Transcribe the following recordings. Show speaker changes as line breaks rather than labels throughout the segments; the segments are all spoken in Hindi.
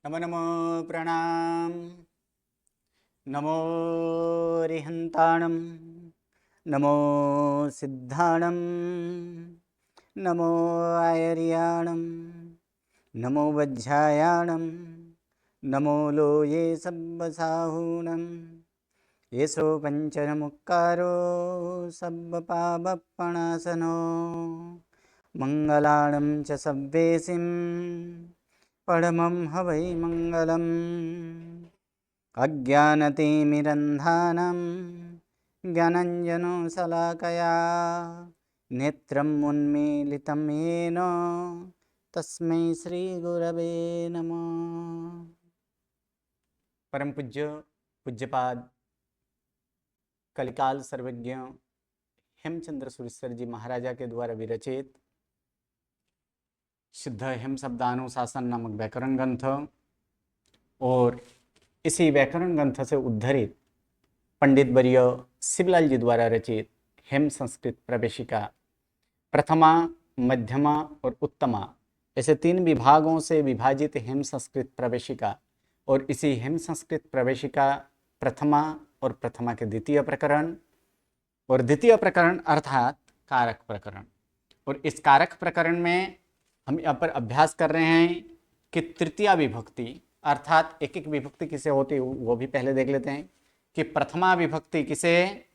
नमो नमो प्रणाम। नमो रिहंताणं, नमो सिद्धाणं, नमो आयर्याणं, नमो वज्झायाणं, नमो लोये सब्बसाहूणं। येषो पञ्चनमुक्कारो सब्बपापपणासनो, मङ्गलाणं च सव्वेसिं परमं हवै मङ्गलम्। अज्ञानतिमिरन्धानां ज्ञानाञ्जनशलाकया नेत्रम् उन्मीलितं येन तस्मै श्रीगुरवे नमः। परम पूज्य पूज्यपाद कलिकाल सर्वज्ञ हेमचंद्र सुरेश्वर जी महाराजा के द्वारा विरचित शुद्ध हेम शब्दानुशासन नामक व्याकरण ग्रंथ और इसी व्याकरण ग्रंथ से उद्धरित पंडित वर्य शिवलाल जी द्वारा रचित हेम संस्कृत प्रवेशिका प्रथमा, मध्यमा और उत्तमा ऐसे 3 विभागों से विभाजित हेम संस्कृत प्रवेशिका और इसी हेम संस्कृत प्रवेशिका प्रथमा और प्रथमा के द्वितीय प्रकरण और द्वितीय प्रकरण अर्थात कारक प्रकरण। और इस कारक प्रकरण में हम यहाँ पर अभ्यास कर रहे हैं कि तृतीया विभक्ति अर्थात एक एक विभक्ति किसे होती है वो भी पहले देख लेते हैं कि प्रथमा विभक्ति किसे,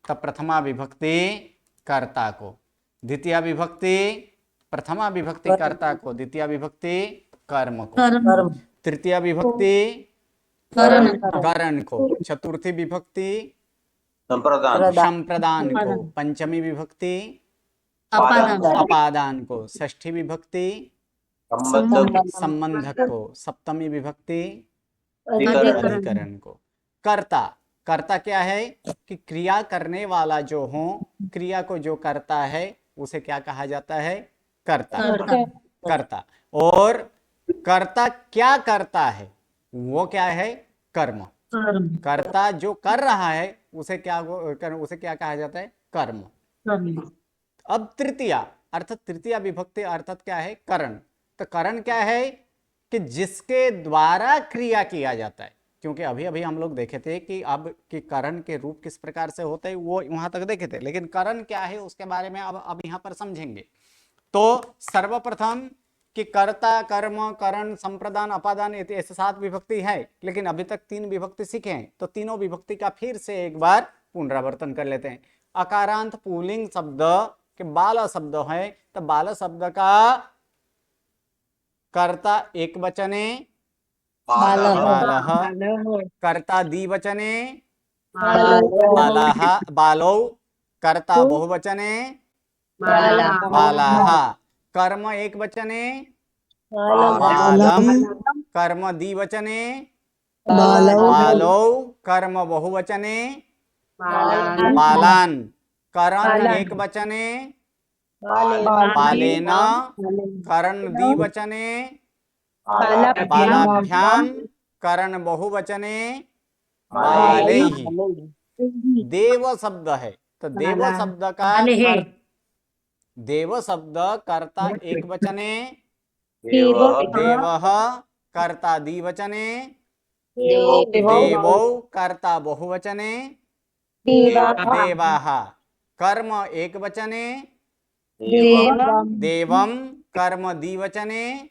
तब प्रथमा विभक्ति कर्ता को, द्वितीय विभक्ति प्रथमा विभक्ति कर्ता को, द्वितीय विभक्ति कर्म को, तृतीय विभक्ति करण को, चतुर्थी विभक्ति संप्रदान को, पंचमी विभक्ति अपादान को, षष्ठी विभक्ति संबंधक को, सप्तमी विभक्ति अधिकरण को। कर्ता, कर्ता क्या है कि क्रिया करने वाला जो हो, क्रिया को जो करता है उसे क्या कहा जाता है? कर्ता। कर्ता। और कर्ता क्या करता है वो क्या है? कर्म। कर्ता जो कर रहा है उसे क्या कहा जाता है? कर्म। अब तृतीया अर्थात तृतीया विभक्ति अर्थात क्या है? करण। तो करण क्या है कि जिसके द्वारा क्रिया किया जाता है, क्योंकि अभी अभी हम लोग देखे थे कि अब कि करण के रूप किस प्रकार से होते हैं वो वहां तक देखे थे, लेकिन करण क्या है उसके बारे में अब यहां पर समझेंगे। तो सर्वप्रथम कि कर्ता, कर्म, करण, संप्रदान, अपादान ऐसे 7 विभक्ति है, लेकिन अभी तक 3 विभक्ति सीखे हैं, तो तीनों विभक्ति का फिर से एक बार पुनरावर्तन कर लेते हैं। अकारांत पुल्लिंग शब्द के बाल शब्द है, तो बाल शब्द का कर्ता एक वचने बालः, कर्ता द्विवचने बालाः, बालौ, कर्ता बहुवचने बालाः, कर्म एक वचने बालम, कर्म द्विवचने बालौ, कर्म बहुवचने बालान, करण एक वचने बालेन, करण द्विवचने बालाभ्याम, करण बहुवचने बालैहि। देव शब्द है, तो देव शब्द का देव शब्द कर्ता एक वचने देवः, कर्ता द्विवचने देवौ, कर्ता बहुवचने देवाः, कर्म एक वचने देवम, कर्म द्विवचने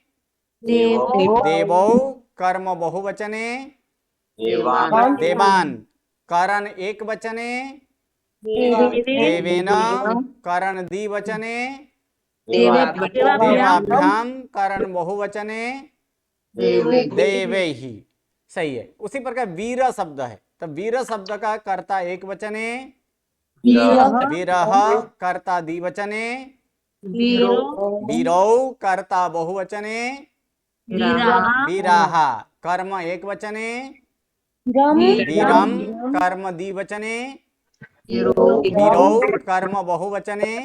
देवौ, कर्म बहुवचने देवान, करण एक वचने देवेन, करण द्विवचने देवाभ्याम, करण बहुवचने देवैहि। सही है। उसी प्रकार वीर शब्द है, तो वीर शब्द का कर्ता एक वचने वीरः, कर्ता द्विवचने वीरौ, कर्ता बहुवचने वीराः, कर्म एक वचने वीरम, कर्म द्विवचने वीरौ, कर्म बहुवचने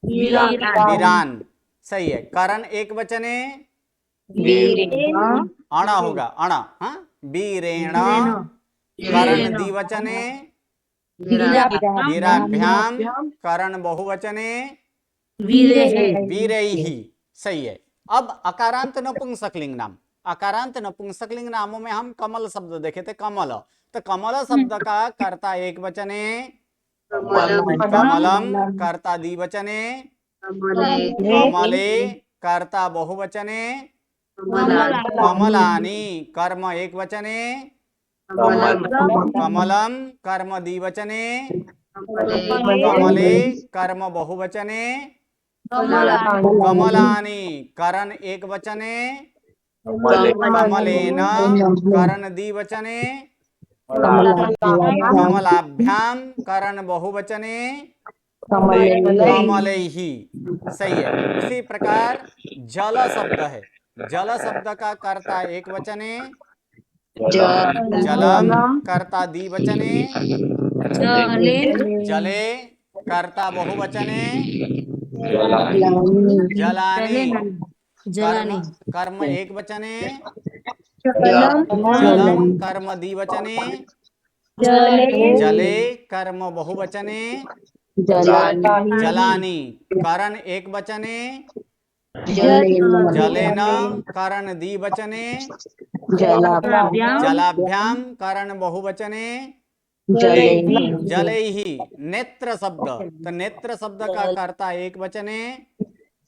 वीरान। सही है। करण एक वचने अण होगा, अण, हाँ, वीरेण, करण द्विवचने वीराभ्याम, करण बहुवचने वीरैहि। सही है। अब अकारांत नपुंसकलिंग नाम, अकारांत नपुंसकलिंग नामों में हम कमल शब्द देखे थे, कमल। तो कमल शब्द का कर्ता एक वचने, कमलम कर्ता द्विवचने, कमले कर्ता बहुवचने, कमलानि कर्म एक वचने, कमलम कर्म द्विवचने, कमले कर्म बहुवचने, कमलानि करण एक वचने, कमलेन करण द्विवचने, कमलाभ्याम करण बहुवचने, कमलैहि। सही है। उसी प्रकार जल शब्द है, जल शब्द का कर्ता एक वचने, जलम कर्ता द्विवचने, जले कर्ता बहुवचने, जलानि कर्म एक वचने, जलम कर्म द्विवचने, जले कर्म बहुवचने, जलानि करण एक वचने, जलेन करण द्विवचने, जलाभ्याम करण बहुवचने, जलैहि। नेत्र शब्द, तो नेत्र शब्द का कर्ता एक वचने,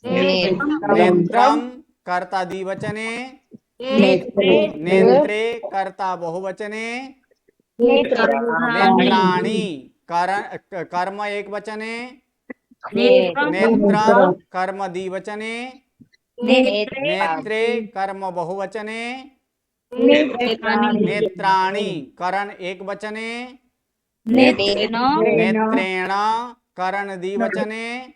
नेत्रम कर्ता द्विवचने, नेत्रे कर्ता बहुवचने, नेत्राणि कर्म एक वचने, नेत्रम कर्म द्विवचने, नेत्रे कर्म बहुवचने, नेत्राणि करण एक वचने, नेत्रेण करण द्विवचने,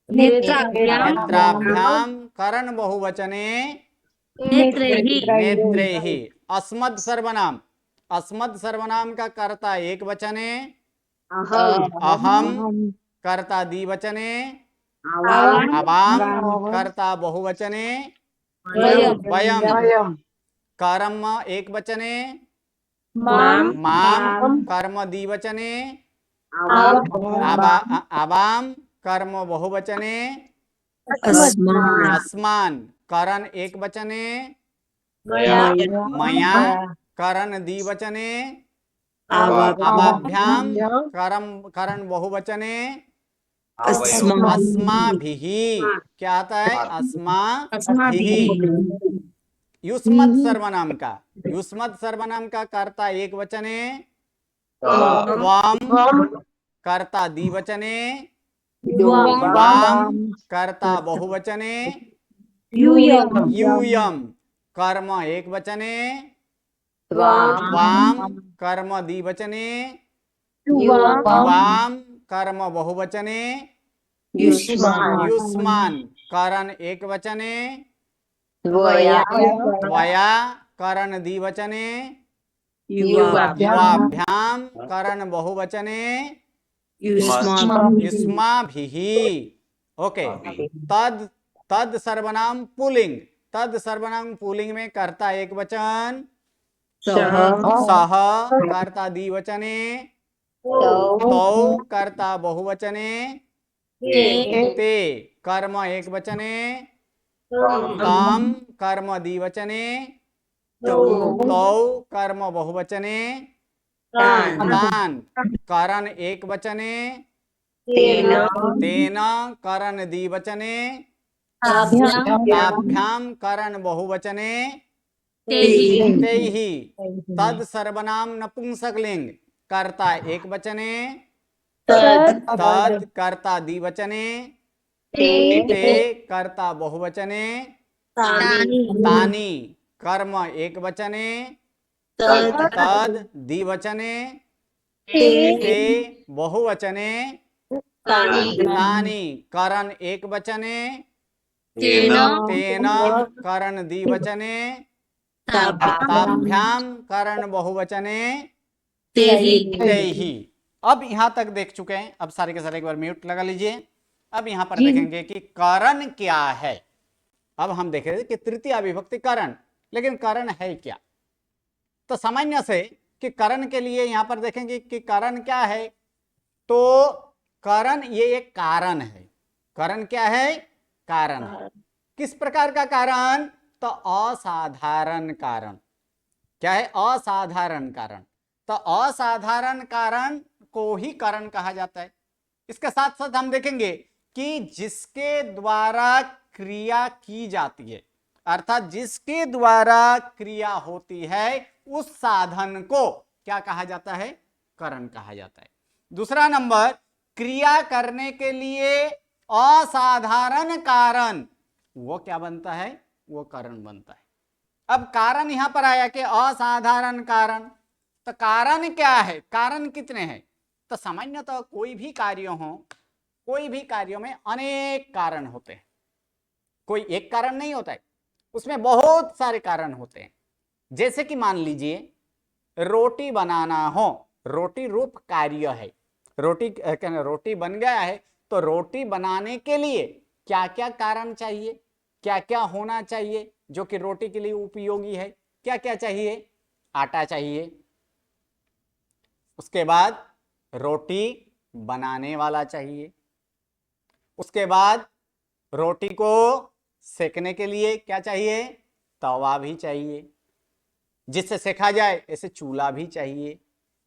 नेत्राभ्याम करण बहुवचने, नेत्रैहि। अस्मद् सर्वनाम, अस्मद् सर्वनाम का कर्ता एक वचने, अहम कर्ता द्विवचने, अवाम कर्ता बहुवचने, वयम कर्म एक वचने, माम कर्म द्विवचने, अवाम कर्म बहुवचने, अस्मान करण एक वचने, मया करण द्विवचने, अवाभ्याम करण बहुवचने, अस्माभिः। क्या आता है? अस्माभिः। युष्मद् सर्वनाम का, युष्मद् सर्वनाम का कर्ता एक वचने, त्वम कर्ता द्विवचने, वाम कर्ता बहुवचने, यूयम कर्म एक वचने, वाम कर्म द्विवचने, वाम कर्म बहुवचने, युष्मान करण एक वचने, त्वया करण द्विवचने, युवाभ्याम करण बहुवचने, युष्माभिः। ओके। तद, तद सर्वनाम पुल्लिंग, तद सर्वनाम पुल्लिंग में कर्ता एक वचन, सह कर्ता द्विवचने, तौ कर्ता बहुवचने, ते कर्म एक वचने, ताम कर्म द्विवचने, तौ कर्म बहुवचने, तान करण एक वचने, तेन करण द्विवचने, ताभ्याम करण बहुवचने, तैहि। तद सर्वनाम नपुंसकलिंग कर्ता एक वचने, तद कर्ता द्विवचने, ते कर्ता बहुवचने, तानि कर्म एक वचने, तद द्विवचने, ते बहुवचने, तानि करण एक वचने, तेन करण द्विवचने, ताभ्याम करण बहुवचने, तैहि। अब यहां तक देख चुके हैं। अब सारे के सारे एक बार म्यूट लगा लीजिए। अब यहां पर देखेंगे कि कारण क्या है। अब हम देख रहे थे कि तृतीय विभक्ति कारण, लेकिन कारण है क्या? तो सामान्य से कि कारण के लिए यहां पर देखेंगे कि कारण क्या है। तो कारण ये एक कारण है। कारण क्या है? कारण है। किस प्रकार का कारण? तो असाधारण कारण। क्या है? असाधारण कारण। तो असाधारण कारण को ही कारण कहा जाता है। इसके साथ साथ हम देखेंगे कि जिसके द्वारा क्रिया की जाती है, अर्थात जिसके द्वारा क्रिया होती है, उस साधन को क्या कहा जाता है? कारण कहा जाता है। दूसरा नंबर, क्रिया करने के लिए असाधारण कारण, वो क्या बनता है? वो कारण बनता है। अब कारण यहां पर आया कि असाधारण कारण, तो कारण क्या है? कारण कितने हैं? तो सामान्यतः कोई भी कार्य हो, कोई भी कार्यों में अनेक कारण होते हैं, कोई एक कारण नहीं होता है, उसमें बहुत सारे कारण होते हैं। जैसे कि मान लीजिए रोटी बनाना हो, रोटी रूप कार्य है, रोटी बन गया है, तो रोटी बनाने के लिए क्या क्या कारण चाहिए, क्या क्या होना चाहिए जो कि रोटी के लिए उपयोगी है? क्या क्या चाहिए? आटा चाहिए, उसके बाद रोटी बनाने वाला चाहिए, उसके बाद रोटी को सेकने के लिए क्या चाहिए? तवा भी चाहिए, जिससे सेका जाए ऐसे चूल्हा भी चाहिए,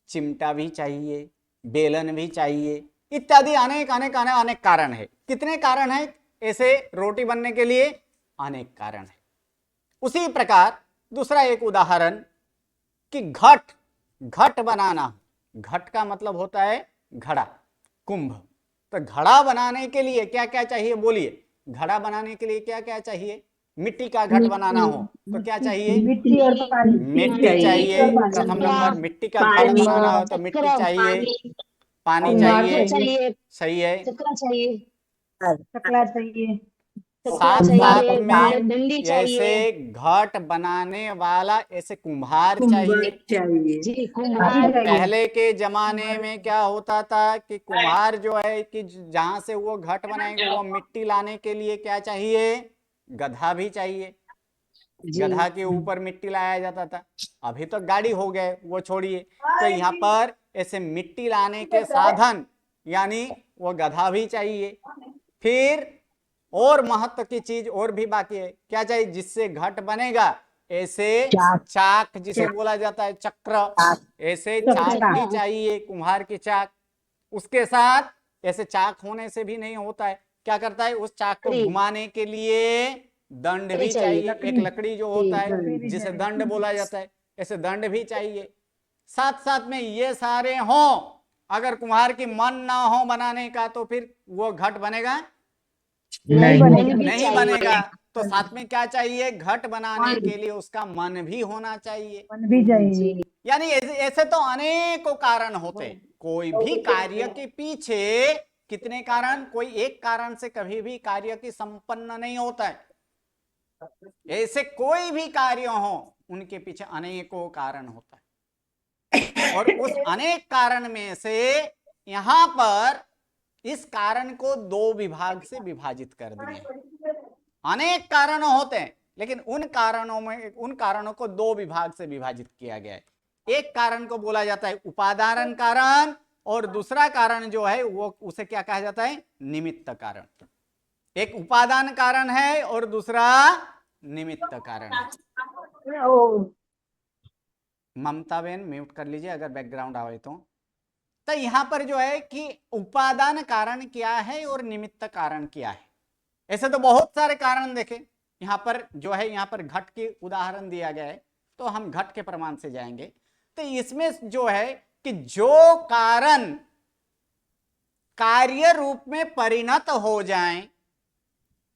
चिमटा भी चाहिए, बेलन भी चाहिए, इत्यादि अनेक अनेक अनेक अनेक कारण है। कितने कारण है ऐसे रोटी बनने के लिए? अनेक कारण है। उसी प्रकार दूसरा एक उदाहरण कि घट, घट बनाना, घट का मतलब होता है घड़ा, कुंभ। तो घड़ा बनाने के लिए क्या क्या चाहिए? बोलिए, घड़ा बनाने के लिए क्या क्या चाहिए? मिट्टी का घट बनाना हो तो क्या चाहिए?
मिट्टी और पानी।
मिट्टी चाहिए। प्रथम नंबर, मिट्टी का घट बनाना हो तो मिट्टी चाहिए, पानी चाहिए, सही है।
चक्रा चाहिए, चक्रा चाहिए, चक्रा
साथ साथ
चाहिए,
में
डंडी
ऐसे
चाहिए,
घट बनाने वाला ऐसे कुम्हार
कुंभार
चाहिए।
चाहिए, जी कुंभार चाहिए।
पहले के जमाने में क्या होता था कि कुम्हार जो है कि जहां से वो घट बनाएंगे, वो मिट्टी लाने के लिए क्या चाहिए? गधा भी चाहिए,
जी
गधा के ऊपर मिट्टी लाया जाता था। अभी तो गाड़ी हो गए, वो छोड़िए। तो यहाँ पर ऐसे मिट्टी लाने के साधन यानी वो गधा भी चाहिए। फिर और महत्व की चीज और भी बाकी है, क्या चाहिए जिससे घट बनेगा? ऐसे चाक, जिसे बोला जाता है चक्र, ऐसे चाक भी चाहिए, कुम्हार की चाक। उसके साथ ऐसे चाक होने से भी नहीं होता है, क्या करता है? उस चाक को घुमाने के लिए दंड भी चाहिए, एक लकड़ी जो होता है जिसे दंड बोला जाता है, ऐसे दंड भी चाहिए। साथ साथ में ये सारे हों, अगर कुम्हार की मन ना हो बनाने का तो फिर वो घट बनेगा? नहीं बनेगा। तो साथ में क्या चाहिए? घट बनाने के लिए उसका मन भी होना चाहिए,
मन भी चाहिए।
यानी ऐसे तो अनेकों कारण होते हैं। कोई भी कार्य के पीछे कितने कारण? कोई एक कारण से कभी भी कार्य की संपन्न नहीं होता है। ऐसे कोई भी कार्य हो, उनके पीछे अनेकों कारण होता है। और उस अनेक कारण में से यहां पर इस कारण को दो विभाग से विभाजित कर दिए। अनेक कारण होते हैं, लेकिन उन कारणों को दो विभाग से विभाजित किया गया है। एक कारण को बोला जाता है उपादान कारण, और दूसरा कारण जो है वो उसे क्या कहा जाता है? निमित्त कारण। एक उपादान कारण है और दूसरा निमित्त कारण है। ममता बहन म्यूट कर लीजिए अगर बैकग्राउंड आवे तो यहां पर जो है कि उपादान कारण क्या है और निमित्त कारण क्या है। ऐसे तो बहुत सारे कारण देखें, यहां पर जो है यहां पर घट के उदाहरण दिया गया है, तो हम घट के प्रमाण से जाएंगे। तो इसमें जो है कि जो कारण कार्य रूप में परिणत हो जाएं,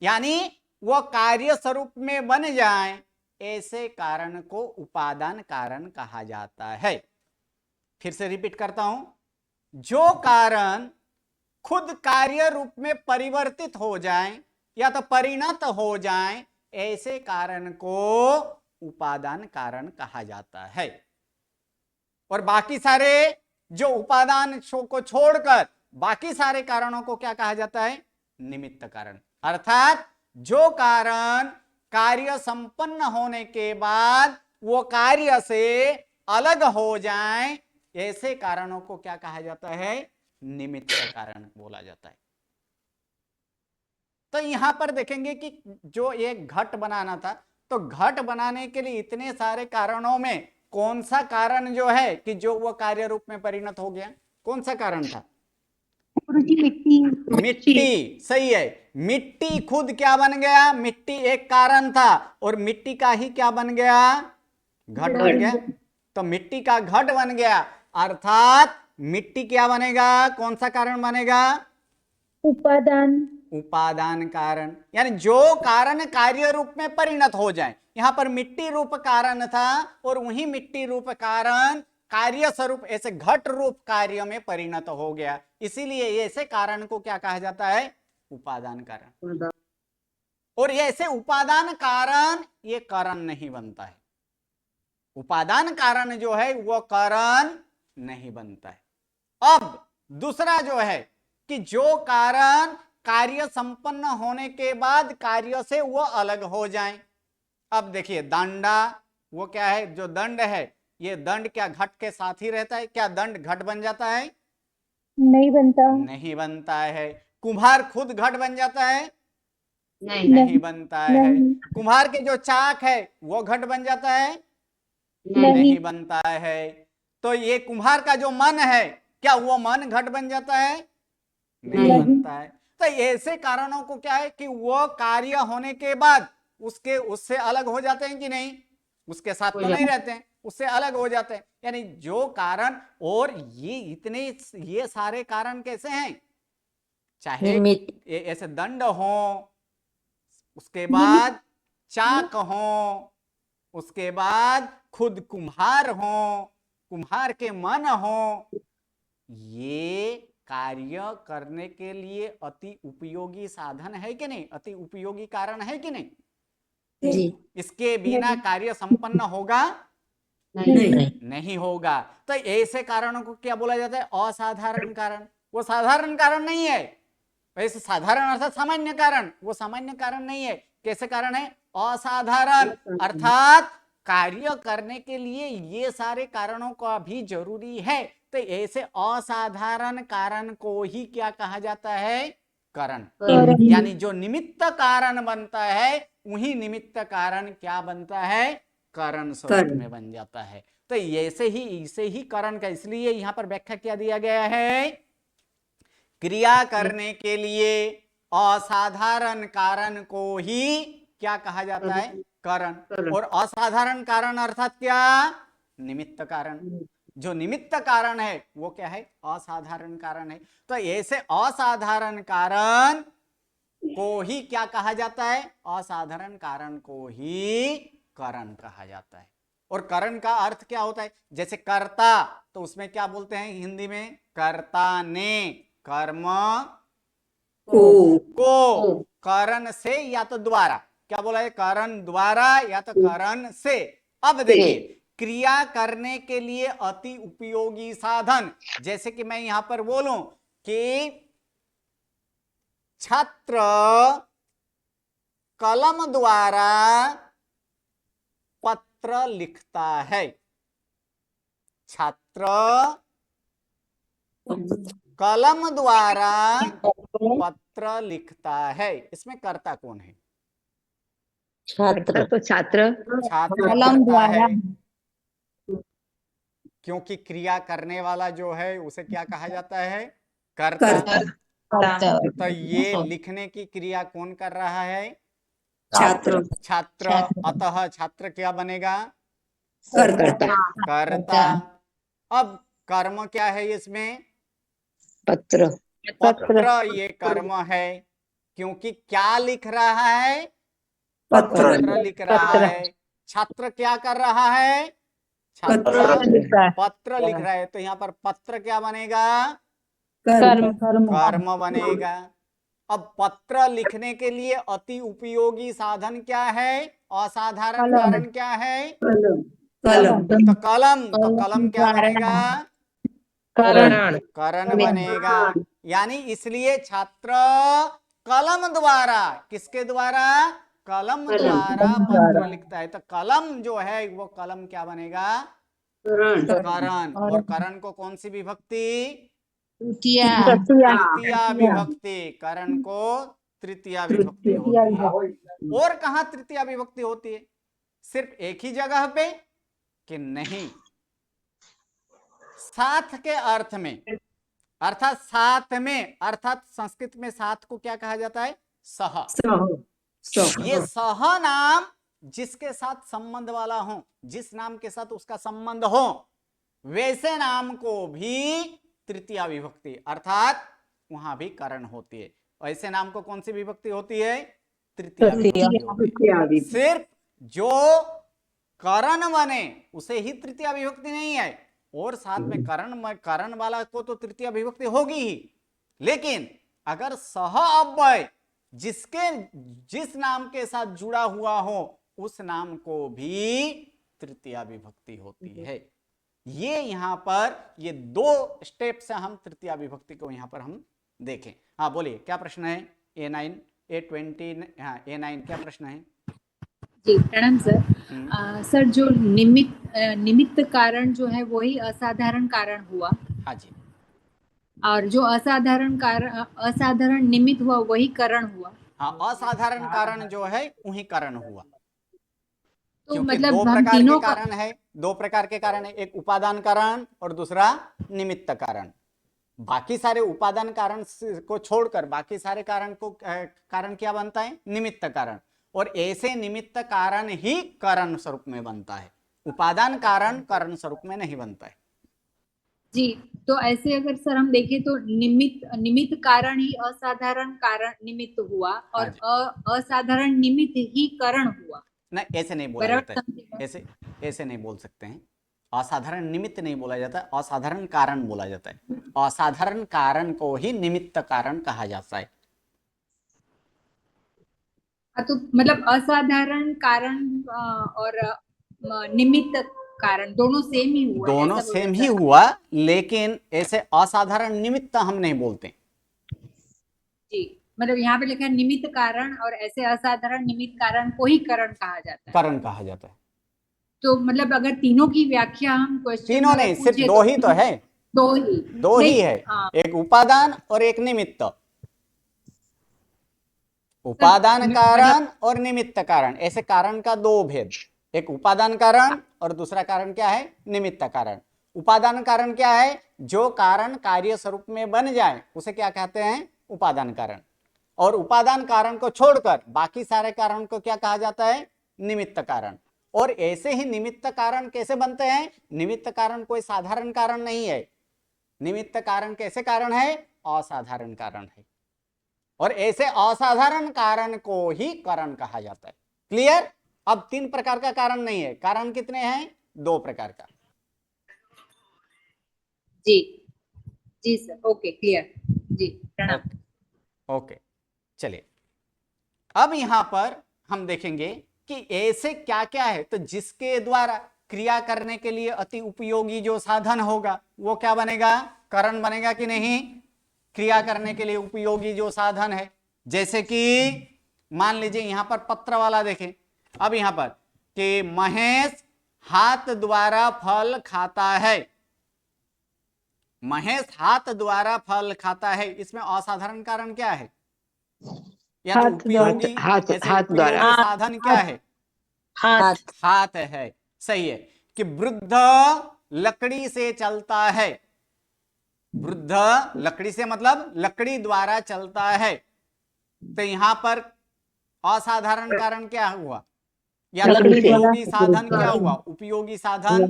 यानी वो कार्य स्वरूप में बन जाएं, ऐसे कारण को उपादान कारण कहा जाता है। फिर से रिपीट करता हूं, जो कारण खुद कार्य रूप में परिवर्तित हो जाएं या तो परिणत हो जाएं, ऐसे कारण को उपादान कारण कहा जाता है। और बाकी सारे जो उपादान को छोड़कर बाकी सारे कारणों को क्या कहा जाता है? निमित्त कारण। अर्थात जो कारण कार्य संपन्न होने के बाद वो कार्य से अलग हो जाएं, ऐसे कारणों को क्या कहा जाता है? निमित्त कारण बोला जाता है। तो यहां पर देखेंगे कि जो एक घट बनाना था, तो घट बनाने के लिए इतने सारे कारणों में कौन सा कारण जो है कि जो वो कार्य रूप में परिणत हो गया, कौन सा कारण था?
गुरुजी मिट्टी।
मिट्टी, सही है। मिट्टी खुद क्या बन गया? मिट्टी एक कारण था और मिट्टी का ही क्या बन गया? घट बन गया। तो मिट्टी का घट बन गया, अर्थात मिट्टी क्या बनेगा? कौन सा कारण बनेगा?
उपादान।
उपादान कारण, यानी जो कारण कार्य रूप में परिणत हो जाए। यहां पर मिट्टी रूप कारण था और वही मिट्टी रूप कारण कार्य स्वरूप ऐसे घट रूप कार्य में परिणत हो गया, इसीलिए ऐसे कारण को क्या कहा जाता है? उपादान कारण। और ऐसे उपादान कारण ये कारण नहीं बनता है, उपादान कारण जो है वो कारण नहीं बनता है। अब दूसरा जो है कि जो कारण कार्य संपन्न होने के बाद कार्य से वो अलग हो जाए। अब देखिए दंडा, वो क्या है? जो दंड है, ये दंड क्या घट के साथ ही रहता है? क्या दंड घट बन जाता है?
नहीं बनता।
नहीं बनता है। कुम्हार खुद घट बन जाता है?
नहीं
नहीं बनता है।
नहीं।
कुम्हार के जो चाक है वो घट बन जाता है?
नहीं
नहीं बनता है। तो ये कुम्हार का जो मन है, क्या वो मन घट बन जाता है? नहीं
नहीं।
बनता है। तो ऐसे कारणों को क्या है कि वो कार्य होने के बाद उसके उससे अलग हो जाते हैं कि नहीं? उसके साथ तो नहीं रहते हैं, उससे अलग हो जाते हैं। यानी जो कारण, और ये इतने ये सारे कारण कैसे हैं? चाहे
निमित्त।
ऐसे दंड हो, उसके बाद चाक हो, उसके बाद खुद कुम्हार हो, कुम्हार के मन हो, ये कार्य करने के लिए अति उपयोगी साधन है कि नहीं? अति उपयोगी कारण है कि नहीं?
जी।
इसके बिना कार्य संपन्न होगा
नहीं।
नहीं होगा। तो ऐसे कारणों को क्या बोला जाता है? असाधारण कारण। वो साधारण कारण नहीं है, वैसे साधारण अर्थात सामान्य कारण, वो सामान्य कारण नहीं है। कैसे कारण है? असाधारण, अर्थात कार्य करने के लिए ये सारे कारणों का भी जरूरी है। तो ऐसे असाधारण कारण को ही क्या कहा जाता है? कारण। यानी जो निमित्त कारण बनता है वही निमित्त कारण क्या बनता है? कारण स्वरूप में बन जाता है। तो ऐसे ही इसे ही कारण का, इसलिए यहां पर व्याख्या क्या दिया गया है? क्रिया करने के लिए असाधारण कारण को ही क्या कहा जाता है? कारण। और असाधारण कारण अर्थात क्या? निमित्त कारण। जो निमित्त कारण है वो क्या है? असाधारण कारण है। तो ऐसे असाधारण कारण को ही क्या कहा जाता है? असाधारण कारण को ही कारण कहा जाता है। और कारण का अर्थ क्या होता है? जैसे कर्ता, तो उसमें क्या बोलते हैं हिंदी में? कर्ता ने कर्म को कारण से या तो द्वारा, क्या बोला है? कारण द्वारा या तो कारण से। अब देखिए, क्रिया करने के लिए अति उपयोगी साधन, जैसे कि मैं यहां पर बोलूं कि छात्र कलम द्वारा पत्र लिखता है। छात्र कलम द्वारा पत्र लिखता है, इसमें कर्ता कौन है?
छात्र।
तो छात्र
छात्र
कलम
करता
द्वारा।
है, क्योंकि क्रिया करने वाला जो है उसे क्या कहा जाता है? कर्ता। तो ये लिखने की क्रिया कौन कर रहा है?
छात्र।
छात्र। अतः छात्र क्या बनेगा?
करता।
कर्ता। अब कर्म क्या है इसमें?
पत्र।
पत्र ये कर्म है, क्योंकि क्या लिख रहा है? पत्र लिख रहा है। छात्र क्या कर रहा है? छात्र पत्र लिख रहा है। तो यहाँ पर पत्र क्या बनेगा? कर्म बनेगा। अब पत्र लिखने के लिए अति उपयोगी साधन क्या है? असाधारण कारण क्या है?
कलम।
तो कलम। तो कलम क्या बनेगा? करण बनेगा। यानी इसलिए छात्र कलम द्वारा, किसके द्वारा? कलम द्वारा पत्र लिखता है। तो कलम जो है वो कलम क्या बनेगा? करण। और करण को कौन सी विभक्ति? तृतीया विभक्ति। करण को तृतीया विभक्ति होती है। और कहां तृतीया विभक्ति होती है? सिर्फ एक ही जगह पे कि नहीं, साथ के अर्थ में, अर्थात साथ में, अर्थात संस्कृत में साथ को क्या कहा जाता है? सह। ये सह नाम जिसके साथ संबंध वाला हो, जिस नाम के साथ उसका संबंध हो, वैसे नाम को भी तृतीया विभक्ति, अर्थात वहां भी करण होती है। ऐसे नाम को कौन सी विभक्ति होती है? तृतीया विभक्ति होती है। सिर्फ जो करण बने उसे ही तृतीया विभक्ति नहीं है, और साथ में करण वाला को तो तृतीया विभक्ति होगी ही, लेकिन अगर सह अव्यय जिस नाम के साथ जुड़ा हुआ हो उस नाम को भी तृतीया विभक्ति होती है। ये यहाँ पर ये 2 स्टेप से हम तृतीया विभक्ति को यहाँ पर हम देखें। हाँ बोलिए, क्या प्रश्न है? A9 A20 हाँ A9 क्या प्रश्न है?
जी प्रणाम सर। सर जो निमित्त कारण जो है वही असाधारण कारण हुआ।
हाँ जी।
और जो असाधारण निमित्त हुआ वही करण हुआ।
हाँ, असाधारण कारण जो है वही करण हुआ।
तो
क्योंकि
मतलब
2
हम
प्रकार
तीनों
के कारण है, 2 प्रकार के कारण है, एक उपादान कारण और दूसरा निमित्त कारण। बाकी सारे उपादान कारण को छोड़कर बाकी सारे कारण को कारण क्या बनता है? निमित्त कारण। और ऐसे निमित्त कारण ही करण स्वरूप में बनता है, उपादान कारण करण स्वरूप में नहीं बनता है।
जी, तो ऐसे अगर सर हम देखें तो निमित्त कारण ही असाधारण कारण निमित्त हुआ और असाधारण निमित्त ही करण हुआ।
नहीं, ऐसे नहीं बोला जाता है, ऐसे नहीं बोल सकते हैं। असाधारण निमित्त नहीं बोला जाता, असाधारण कारण बोला जाता है। असाधारण कारण को ही निमित्त कारण कहा जाता है।
तो मतलब असाधारण कारण और निमित्त कारण दोनों सेम ही हुआ,
दोनों सेम ही हुआ, लेकिन ऐसे असाधारण निमित्त हम नहीं बोलते।
जी, मतलब यहाँ पे लिखा है निमित्त कारण, और ऐसे असाधारण निमित्त कारण को ही करण कहा जाता है।
करण कहा जाता है।
तो मतलब अगर तीनों की व्याख्या हम क्वेश्चन
तीनों नहीं, सिर्फ 2 ही तो है। 2 ही है, एक उपादान और एक निमित्त। उपादान कारण और निमित्त कारण, ऐसे कारण का 2 भेद, एक उपादान कारण और दूसरा कारण क्या है? निमित्त कारण। उपादान कारण क्या है? जो कारण कार्य स्वरूप में बन जाए उसे क्या कहते हैं? उपादान कारण। और उपादान कारण को छोड़कर बाकी सारे कारण को क्या कहा जाता है? निमित्त कारण। और ऐसे ही निमित्त कारण कैसे बनते हैं? निमित्त कारण कोई साधारण कारण नहीं है, निमित्त कारण कैसे कारण है? असाधारण कारण है। और ऐसे असाधारण कारण को ही कारण कहा जाता है। क्लियर? अब 3 प्रकार का कारण नहीं है, कारण कितने हैं? 2 प्रकार का।
जी जी सर, ओके क्लियर जी, प्रणाम।
ओके, चलिए अब यहां पर हम देखेंगे कि ऐसे क्या क्या है। तो जिसके द्वारा क्रिया करने के लिए अति उपयोगी जो साधन होगा वो क्या बनेगा? कारण बनेगा कि नहीं? क्रिया करने के लिए उपयोगी जो साधन है, जैसे कि मान लीजिए यहां पर पत्र वाला देखें। अब यहां पर कि महेश हाथ द्वारा फल खाता है, महेश हाथ द्वारा फल खाता है, इसमें असाधारण कारण क्या है? या तो उपयोगी, ऐसे उपयोगी साधन क्या है? हाथ है। सही है। कि वृद्ध लकड़ी से चलता है, वृद्ध लकड़ी से मतलब लकड़ी द्वारा चलता है। तो यहां पर असाधारण कारण क्या हुआ? या उपयोगी साधन क्या हुआ? उपयोगी साधन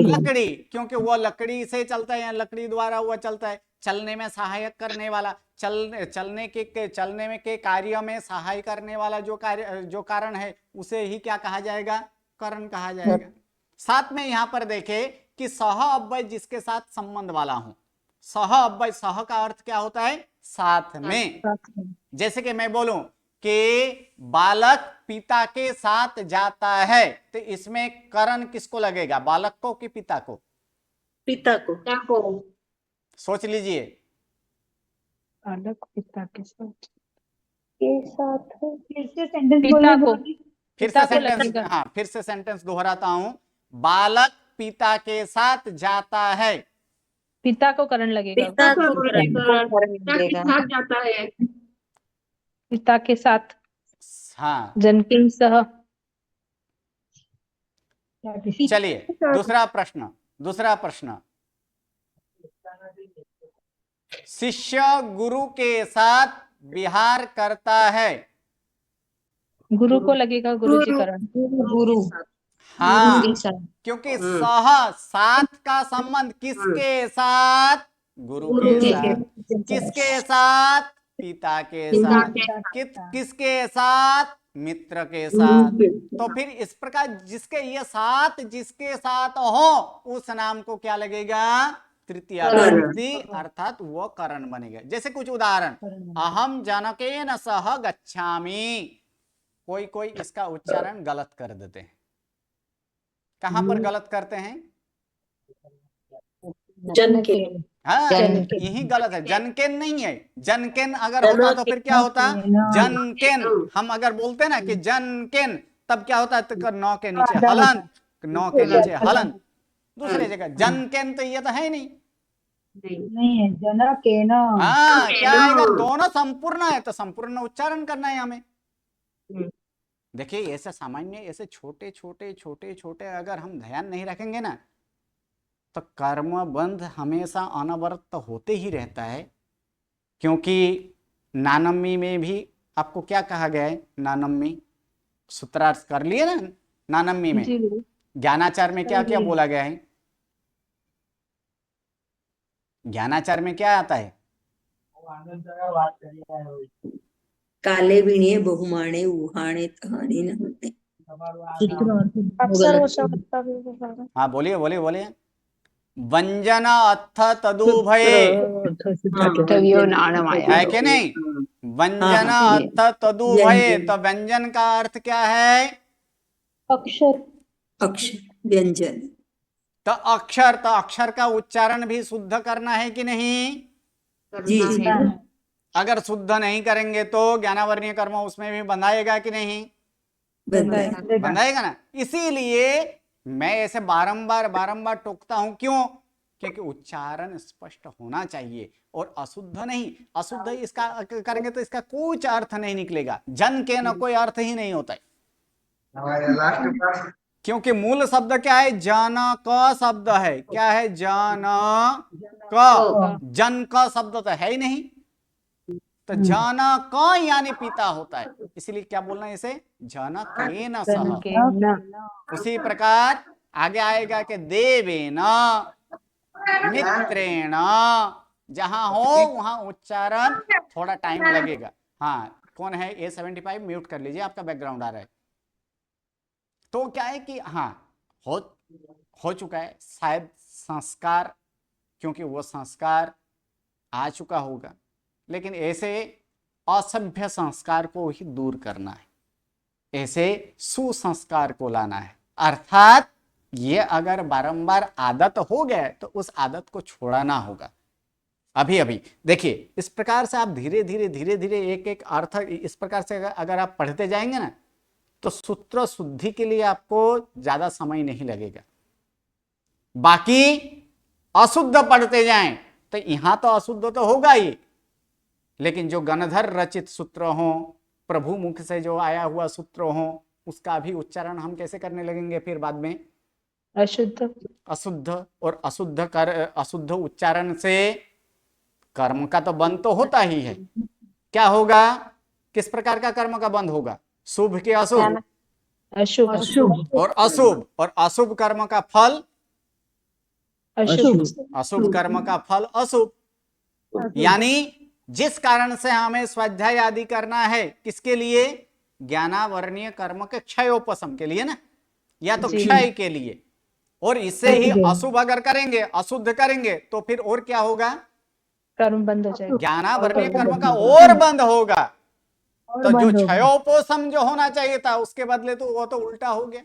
लकड़ी, क्योंकि वह लकड़ी से चलता है या लकड़ी द्वारा वह चलता है। चलने में सहायक करने वाला, चलने के कार्य में सहाय करने वाला जो कारण है उसे ही क्या कहा जाएगा? कारण कहा जाएगा। साथ में यहां पर देखे कि सह अव्यय जिसके साथ संबंध वाला हो। सह अव्यय, सह का अर्थ क्या होता है? साथ में। जैसे कि मैं बोलूं कि बालक पिता के साथ जाता है, तो इसमें करण किसको लगेगा? बालक को कि पिता को?
पिता को।
सोच लीजिए।
बालक पिता के साथ फिर से सेंटेंस बोलिए।
फिर से सेंटेंस दोहराता हूं। बालक पिता के साथ जाता है,
पिता को करण लगेगा।
पिता को जाता है।
पिता के साथ
हाँ,
जनके सह
चलिए दूसरा प्रश्न। शिष्य गुरु के साथ विहार करता है।
गुरु को लगेगा गुरुजी करण।
गुरु
हाँ,
के साथ।
क्योंकि साथ का संबंध किसके साथ? गुरु के साथ। किसके साथ? पिता के साथ। किसके साथ? मित्र के साथ। तो फिर इस प्रकार जिसके साथ हो उस नाम को क्या लगेगा? तृतीया विभक्ति, अर्थात वो करण बनेगा। जैसे कुछ उदाहरण, अहम जनकेन सह गच्छामि। कोई इसका उच्चारण गलत कर देते हैं। कहां पर गलत करते हैं?
जनकेन।
हाँ, यही गलत है। जनकेन नहीं है। जनकेन अगर होता तो फिर क्या होता? जनकेन। हम अगर बोलते ना कि जनकेन, तब क्या होता है? तो नौ के नीचे हलन, नौ के नीचे हलन। दूसरी जगह जनकेन तो ये तो है नहीं।
नहीं है, जनकेन।
हाँ, क्या आएगा? दोनों संपूर्ण है तो संपूर्ण उच्चारण करना है हमें। देखिए, ऐसे सामान्य ऐसे छोटे अगर हम ध्यान नहीं रखेंगे ना, तो कर्म बंध हमेशा अनवरत होते ही रहता है। क्योंकि नानम्मी में भी आपको क्या कहा गया है? नानम्मी सूत्रार्थ कर लिए ना। नानम्मी में ज्ञानाचार में क्या क्या बोला गया है? ज्ञानाचार में क्या आता है?
काले विणे बहुमाणे उहाणे तहाने न होते।
हाँ, बोलिए। व्यंजन अथ तदुभये है कि नहीं? व्यंजन अथ तदुभये, तो व्यंजन का अर्थ क्या है?
अक्षर व्यंजन।
तो अक्षर का उच्चारण भी शुद्ध करना है कि नहीं?
जी।
अगर शुद्ध नहीं करेंगे तो ज्ञानावर्णीय कर्म उसमें भी बंधाएगा कि नहीं? बंधाएगा ना। इसीलिए मैं ऐसे बारंबार टोकता हूं। क्यों? क्योंकि उच्चारण स्पष्ट होना चाहिए और अशुद्ध नहीं। अशुद्ध इसका करेंगे तो इसका कुछ अर्थ नहीं निकलेगा। जन के न कोई अर्थ ही नहीं होता है। क्योंकि मूल शब्द क्या है? जन क शब्द है। क्या है? जन क। जन का शब्द तो है ही नहीं। तो जन क यानी पिता होता है। इसलिए क्या बोलना है इसे? जनकेन सह। उसी प्रकार आगे आएगा कि देवेन, मित्रेण। जहां हो वहां उच्चारण थोड़ा टाइम लगेगा। हाँ, कौन है? A75 म्यूट कर लीजिए, आपका बैकग्राउंड आ रहा है। तो क्या है कि हाँ, हो चुका है शायद संस्कार, क्योंकि वो संस्कार आ चुका होगा। लेकिन ऐसे असभ्य संस्कार को ही दूर करना है, ऐसे सुसंस्कार को लाना है। अर्थात ये अगर बारंबार आदत हो गया तो उस आदत को छोड़ाना होगा। अभी देखिए, इस प्रकार से आप धीरे धीरे एक अर्थ इस प्रकार से अगर आप पढ़ते जाएंगे ना, तो सूत्र शुद्धि के लिए आपको ज्यादा समय नहीं लगेगा। बाकी अशुद्ध पढ़ते जाएं तो यहां तो अशुद्ध तो होगा ही, लेकिन जो गणधर रचित सूत्र हो, प्रभु मुख से जो आया हुआ सूत्र हो, उसका भी उच्चारण हम कैसे करने लगेंगे फिर बाद में? अशुद्ध। और अशुद्ध उच्चारण से कर्म का तो बंध तो होता ही है। क्या होगा? किस प्रकार का कर्म का बंध होगा? शुभ के अशुभ? और अशुभ कर्म का फल अशुभ कर्म का फल अशुभ। यानी जिस कारण से हमें स्वाध्याय आदि करना है, किसके लिए? ज्ञानावर्णीय कर्म के क्षयोपशम के लिए ना, या तो क्षय के लिए। और इससे ही अशुभ अगर करेंगे, अशुद्ध करेंगे, तो फिर और क्या होगा?
कर्म बंद हो जाएगा,
ज्ञानावर्णीय कर्म का और बंद होगा। तो जो क्षयोपशम जो होना चाहिए था, उसके बदले तो वो तो उल्टा हो गया।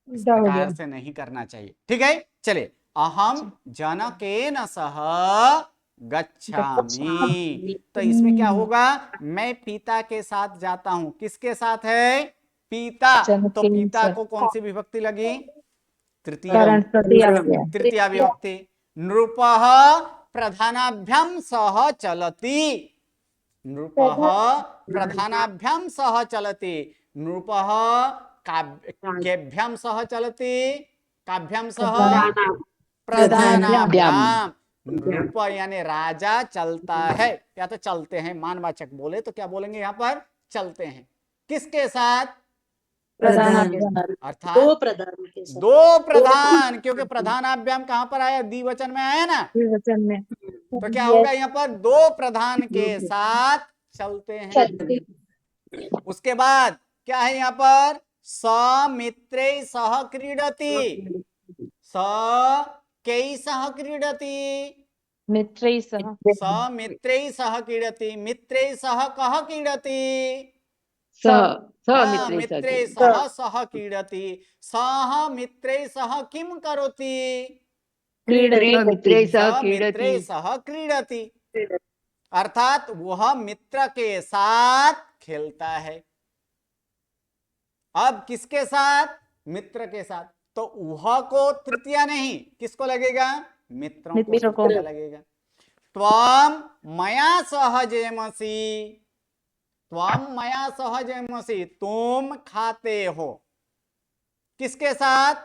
इस प्रकार से नहीं करना चाहिए। ठीक है, चलिए। अहम जनकेन सह गच्छामि, तो इसमें क्या होगा? मैं पिता के साथ जाता हूं। किसके साथ है? पिता। तो पिता को कौन सी विभक्ति लगी? तृतीया विभक्ति। नृपः प्रधानाभ्याम सह चलति। नृपः प्रधानाभ्याम सह चलति। नृपः केभ्यं सह चलति, काभ्यं सह,
प्रधानाभ्याम।
प्रधानाभ्याम। नृप यानी राजा चलता है, या तो चलते हैं, मानवाचक बोले तो क्या बोलेंगे यहाँ पर, चलते हैं। किसके साथ,
प्रधान
अर्थात
दो प्रधान के साथ।
दो प्रधान, क्योंकि प्रधानाभ्याम कहां पर आया, द्विवचन में आया ना,
वचन में
तो क्या होगा यहाँ पर, दो प्रधान के साथ चलते हैं। उसके बाद क्या है यहाँ पर, समित्रे सह क्रीडति, कै सह क्रीडति,
मित्रैः सह
समित्रे सह क्रीडति, मित्रे सह कह क्रीडति, मित्रे सह सह क्रीडति, सह मित्रे सह किम करोति,
मित्रे सह
मित्रे सह क्रीडति, अर्थात वह मित्र के साथ खेलता है। अब किसके साथ, मित्र के साथ, तो वह को तृतीया नहीं, किसको लगेगा, मित्रों को तृतीया लगेगा। त्वं मया सह जेमसि, त्वं मया सह जेमसि, तुम खाते हो, किसके साथ,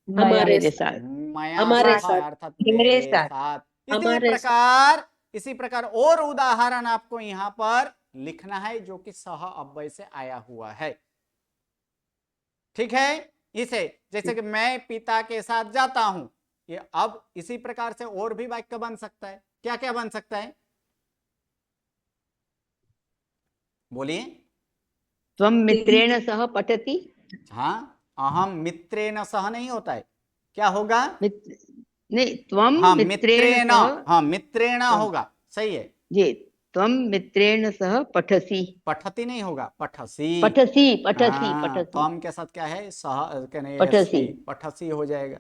हमारे साथ।
मया
हमारे
सह,
साथ।
अर्थात
मेरे
मेरे
साथ।
साथ।
हमारे
इसी प्रकार और उदाहरण आपको यहाँ पर लिखना है जो कि सह अव्यय से आया हुआ है, ठीक है। इसे जैसे कि मैं पिता के साथ जाता हूं, ये अब इसी प्रकार से और भी वाक्य बन सकता है। क्या क्या बन सकता है, बोलिए।
त्वं मित्रेण सह पठति,
हाँ, अहम मित्रेण सह नहीं होता है, क्या होगा,
नहीं त्वं
हाँ
मित्रेण
मित्रेण,
सह,
हाँ मित्रेण होगा, सही है।
जी त्वं मित्रेण सह पठसि,
पठती नहीं होगा, पठसी,
पठसि पठसि
हाँ,
पठसि
तम के साथ क्या है, सह कहने
पठसी।
पठसी हो जाएगा।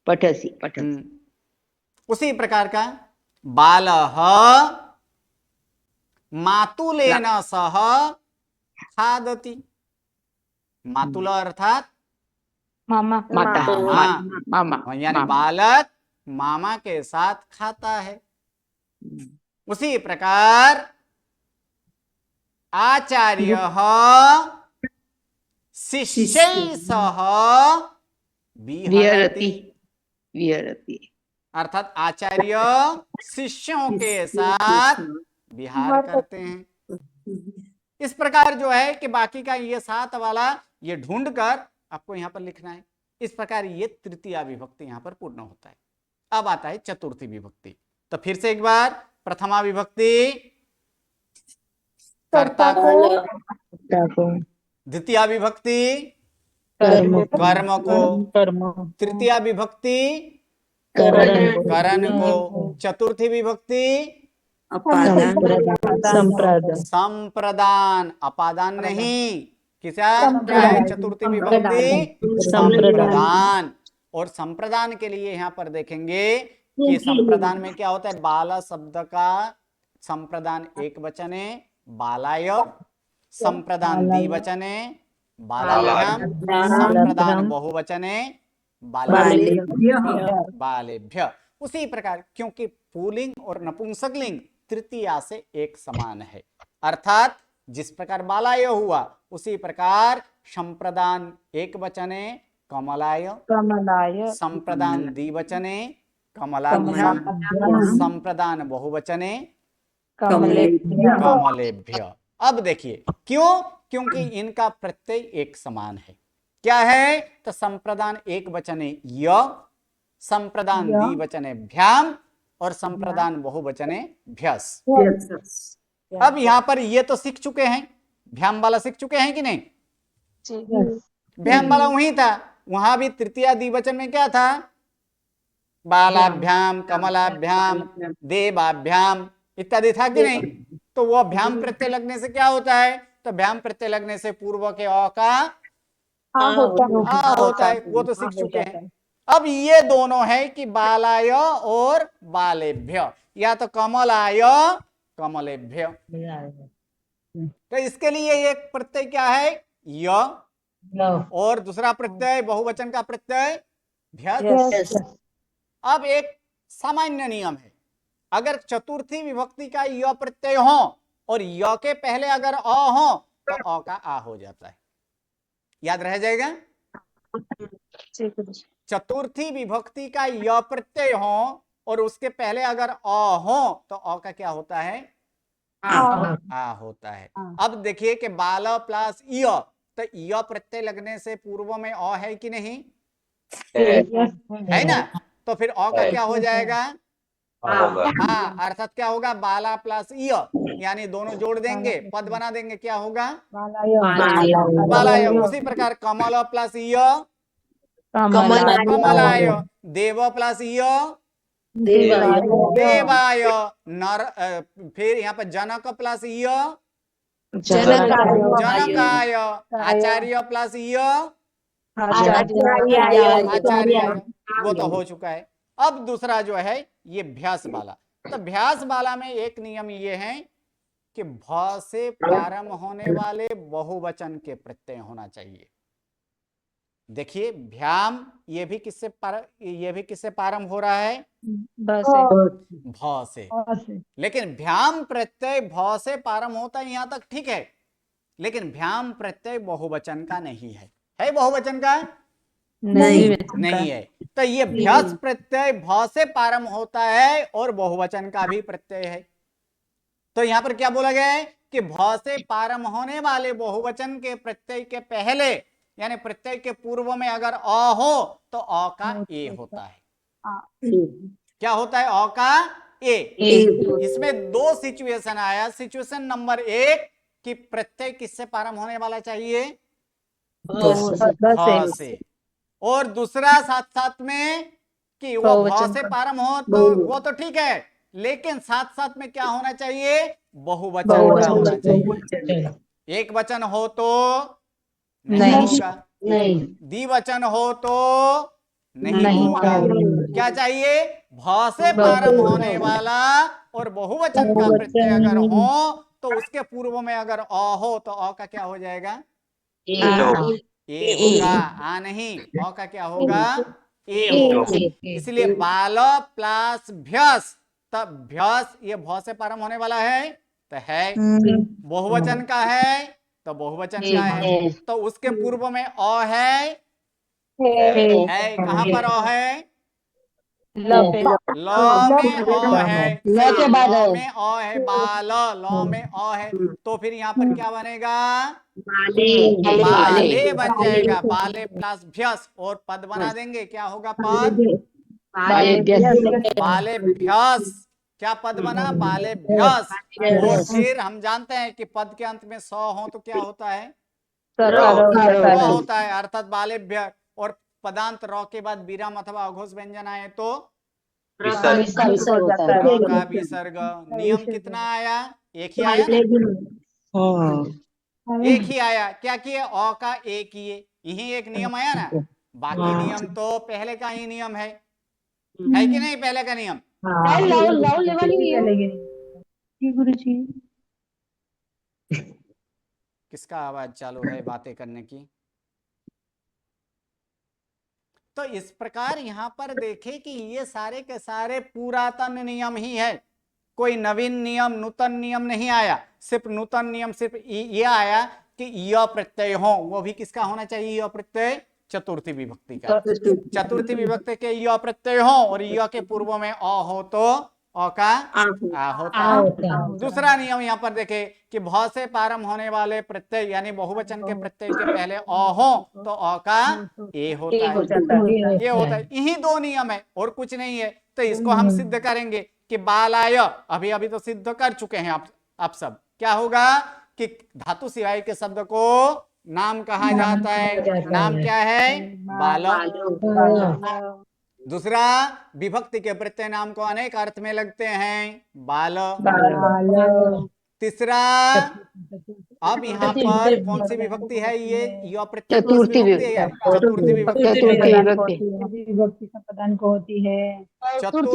पठसि पठसि।
उसी प्रकार का बालः मातुलेन सह खादति, मातुल अर्थात
मामा
माता,
मामा,
मामा,
यानी
मामा।
बालक मामा के साथ खाता है। उसी प्रकार आचार्यः शिष्यैः सह
विहरति
विहरति,
विहरति,
अर्थात आचार्य शिष्यों के साथ विहार करते हैं। इस प्रकार जो है कि बाकी का ये 7 वाला ये ढूंढकर आपको यहाँ पर लिखना है। इस प्रकार ये तृतीया विभक्ति यहाँ पर पूर्ण होता है। अब आता है चतुर्थी विभक्ति। तो फिर से एक बार, प्रथमा विभक्ति कर्ता को, द्वितीया विभक्ति कर्म को, तृतीया विभक्ति करण को, चतुर्थी विभक्ति संप्रदान, अपादान नहीं, क्या है, चतुर्थी विभक्ति संप्रदान। और संप्रदान के लिए यहाँ पर देखेंगे कि संप्रदान में क्या होता है, बाला शब्द का संप्रदान एक वचने बालाय, संप्रदान द्विवचने बालाभ्याम, संप्रदान बहुवचने बालेभ्य। उसी प्रकार क्योंकि पुल्लिंग और नपुंसकलिंग तृतीया से एक समान है, अर्थात जिस प्रकार बालाय हुआ उसी प्रकार संप्रदान एक वचने कमलाय, संप्रदान द्विवचने कमलाभ्याम, संप्रदान बहुवचने कमलेभ्य। अब देखिए क्यों, क्योंकि इनका प्रत्यय एक समान है। क्या है, तो संप्रदान एक वचने य, संप्रदान द्विवचने भ्याम और संप्रदान बहुवचने भ्यस। अब यहाँ पर ये तो सीख चुके हैं, भ्याम वाला सीख चुके हैं कि नहीं, भ्याम वाला वही था, वहां भी तृतीया द्विवचन में क्या था, बालाभ्याम, कमलाभ्याम, देवाभ्याम इत्यादि था कि नहीं। तो वो भ्याम प्रत्यय लगने से क्या होता है, तो भ्याम प्रत्यय लगने से पूर्व के अ का आ होता है, वो तो सीख चुके हैं। अब ये दोनों है कि बालाय और बालेभ्य, या तो कमलाय कमलेभ्य। तो इसके लिए एक प्रत्यय क्या है, य, और दूसरा प्रत्यय बहुवचन का प्रत्यय भ्यस। अब एक सामान्य नियम है, अगर चतुर्थी विभक्ति का य प्रत्यय हो और य के पहले अगर अ हो तो अ का आ हो जाता है। याद रह जाएगा।
जी गुरुजी।
चतुर्थी विभक्ति का य प्रत्यय हो और उसके पहले अगर अ हो तो अ का क्या होता है, आ होता है। अब देखिए कि बाल प्लस य, तो य प्रत्यय लगने से पूर्व में अ है कि नहीं, है ना। तो फिर अ का क्या हो जाएगा, हाँ, अर्थात क्या होगा, बाला प्लस य, यानी दोनों जोड़ देंगे, पद बना देंगे, क्या होगा, बालाय। उसी प्रकार कमल प्लस य, कमलाय। देव प्लस य, देवाय। नर फिर यहाँ पर जनक प्लस य, जनकाय। आचार्य प्लस य, आचार्य। वो तो हो चुका है। अब दूसरा जो है ये भ्यास वाला। तो भ्यास वाला में एक नियम ये है कि भ से प्रारंभ होने वाले बहुवचन के प्रत्यय होना चाहिए। देखिए भ्याम ये भी किससे प्रारंभ हो रहा है, भ से। लेकिन भ्याम प्रत्यय भ से प्रारंभ होता है, यहां तक ठीक है, लेकिन भ्याम प्रत्यय बहुवचन का नहीं है बहुवचन का नहीं है। तो ये भ्यास प्रत्यय भ से प्रारंभ होता है और बहुवचन का भी प्रत्यय है। तो यहां पर क्या बोला गया है कि भ से प्रारंभ होने वाले बहुवचन के प्रत्यय के पहले यानी प्रत्यय के पूर्व में अगर अ हो तो अ का ए होता है। क्या होता है, अ का ए। इसमें दो सिचुएशन आया। सिचुएशन नंबर 1 कि प्रत्यय किससे प्रारंभ होने वाला चाहिए, भ से। और दूसरा साथ साथ में कि वो भ से प्रारंभ हो तो वो तो ठीक है, लेकिन साथ साथ में क्या होना चाहिए, बहुवचन का होना चाहिए। एक वचन हो तो नहीं होगा, द्विवचन हो तो नहीं होगा। क्या चाहिए, भ से प्रारंभ होने वाला और बहुवचन का प्रत्यय अगर हो तो उसके पूर्व में अगर अ हो तो अ का क्या हो जाएगा, ए होगा। आ नहीं, अ का क्या होगा, ए होगा। इसलिए बाल प्लस भ्यस, तब भ्यस ये भ से प्रारंभ होने वाला है तो है, बहुवचन का है तो बहुवचन का है, तो उसके पूर्व में अ है कहां पर अ है, ल में अ है, ल में अ है, बाल, ल में अ है, तो फिर यहाँ पर क्या बनेगा, बाले बन जाएगा। बाले प्लस भ्यस और पद बना देंगे, क्या होगा पद, बाले भ्यस। क्या पद बना, बाले भ्यस। और फिर हम जानते हैं कि पद के अंत में स हो तो क्या होता है, र होता है, अर्थात बाले भ्य। और पदांत र के बाद विराम अथवा अघोष व्यंजन आए तो र का विसर्ग। नियम कितना आया, एक ही आया ना, एक ही आया। क्या किए, अ का एक किए, यही एक नियम आया ना। बाकी नियम तो पहले का ही नियम है कि नहीं, पहले का नियम। किसका आवाज चालू है बातें करने की। तो इस प्रकार यहां पर देखें कि ये सारे के सारे पुरातन नियम ही है, कोई नवीन नियम नूतन नियम नहीं आया। सिर्फ नूतन नियम सिर्फ ये आया कि य प्रत्यय हो, वो भी किसका होना चाहिए, य प्रत्यय, चतुर्थी विभक्ति का। चतुर्थी विभक्ति के य प्रत्यय हो और य के पूर्व में अ हो तो अ का आ होता है। दूसरा नियम यहाँ पर देखे कि भ से प्रारंभ होने वाले प्रत्यय यानी बहुवचन के प्रत्यय के पहले अ हो तो अ का ए होता है, ये होता है। यही दो नियम है और कुछ नहीं है। तो इसको हम सिद्ध करेंगे कि बालाय, अभी अभी तो सिद्ध कर चुके हैं आप सब। क्या होगा कि धातु सिवाय के शब्द को नाम कहा जाता है। नाम क्या है, बाल। दूसरा, विभक्ति के प्रत्यय नाम को अनेक अर्थ में लगते हैं, बाल। तीसरा, अब यहाँ पर कौन सी विभक्ति है, ये य प्रत्यय किस विभक्ति है, चतुर्थी विभक्ति
संप्रदान को होती है।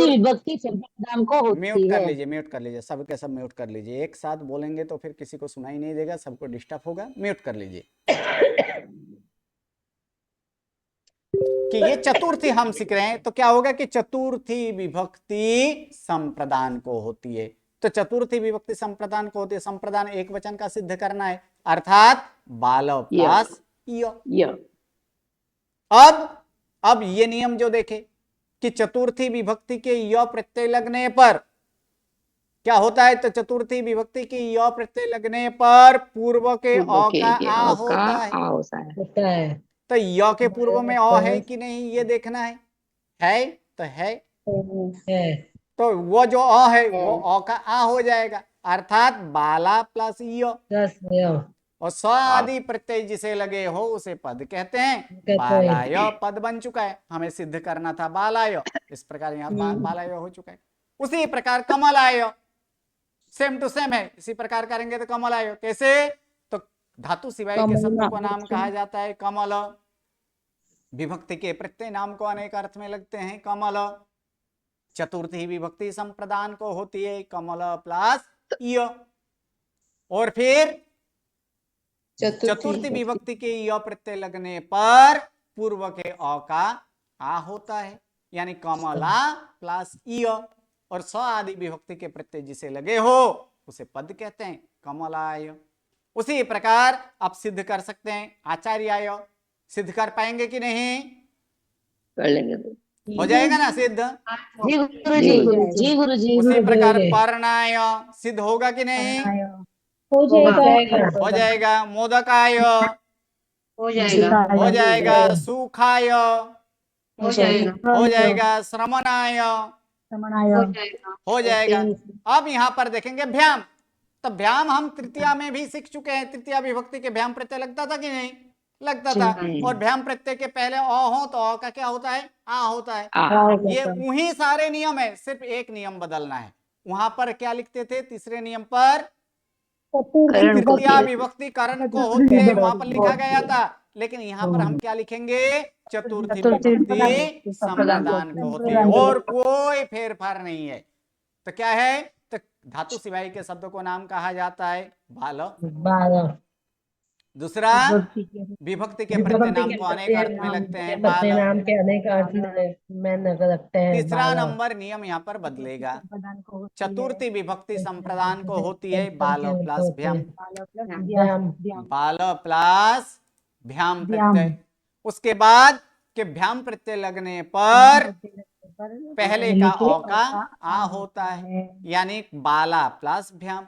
विभक्ति संप्रदान को होती
म्यूट कर
है।
लीजिए, म्यूट कर लीजिए, सबके सब म्यूट कर लीजिए। एक साथ बोलेंगे तो फिर किसी को सुनाई नहीं देगा, सबको डिस्टर्ब होगा। म्यूट कर लीजिए। कि ये चतुर्थी हम सीख रहे हैं तो क्या होगा कि चतुर्थी विभक्ति संप्रदान को होती है। तो चतुर्थी विभक्ति संप्रदान को होती है, संप्रदान एक वचन का सिद्ध करना है, अर्थात बाल प्लस य।
य।
अब ये नियम जो देखे कि चतुर्थी विभक्ति के य प्रत्यय लगने पर क्या होता है, तो चतुर्थी विभक्ति की य प्रत्यय लगने पर पूर्व के अ का आ होता है।
होता है।
तो य के पूर्व में अ है कि नहीं ये देखना है तो है,
है।
तो वो जो अ है वो अ का आ हो जाएगा, अर्थात बाला प्लस य।
दस य।
और स आदि प्रत्यय जिसे लगे हो उसे पद कहते हैं। बालाय पद बन चुका है, हमें सिद्ध करना था बालाय, इस प्रकार यहाँ बालाय हो चुका है। उसी प्रकार कमलाय सेम टू सेम है, इसी प्रकार करेंगे तो कमलाय कैसे, तो धातु सिवाय के शब्द को नाम कहा जाता है कमल। विभक्ति के प्रत्यय नाम को अनेक अर्थ में लगते हैं कमल। चतुर्थी विभक्ति संप्रदान को होती है कमल प्लस य। और फिर चतुर्थी विभक्ति के य प्रत्यय लगने पर पूर्व के अ का आ होता है, यानी कमला प्लस य। और स आदि विभक्ति के प्रत्यय जिसे लगे हो उसे पद कहते हैं कमलाय। उसी प्रकार आप सिद्ध कर सकते हैं आचार्याय, सिद्ध कर पाएंगे कि नहीं,
कर लेंगे।
हो जाएगा ना सिद्ध।
जी गुरुजी, जी गुरुजी।
उसी प्रकार पर्णाय सिद्ध होगा कि नहीं,
हो जाएगा।
हो जाएगा। मोदकाय
हो जाएगा।
हो जाएगा। सुखाय
हो जाएगा।
हो जाएगा। श्रमणाय
समणाय
हो जाएगा। अब यहाँ पर देखेंगे भ्याम, तो भ्याम हम तृतीया में भी सीख चुके हैं, तृतीया विभक्ति के भ्याम प्रत्यय लगता था कि नहीं, लगता था। और भ्याम प्रत्यय के पहले अ हो तो अ का क्या होता है, आ होता है। ये वही सारे नियम है, सिर्फ एक नियम बदलना है। वहां पर क्या लिखते थे, तीसरे नियम पर तृतीया विभक्ति करण को होती है, वहां पर लिखा गया था। लेकिन यहाँ पर हम क्या लिखेंगे, चतुर्थी विभक्ति संप्रदान को होती है, और कोई फेरफार नहीं है। तो क्या है, तो धातु सिवाय के शब्द को नाम कहा जाता है बाल। दूसरा विभक्ति के प्रत्यय नाम को अनेक अर्थ में लगते हैं बाल।
नाम के अनेक अर्थ में लगते हैं।
तीसरा नंबर नियम यहाँ पर बदलेगा, चतुर्थी विभक्ति संप्रदान को होती है बाल प्लस भ्याम, बाल प्लस भ्याम प्रत्यय। उसके बाद के भ्याम प्रत्यय लगने पर पहले का अ का आ होता है, यानी बाला प्लस भ्याम।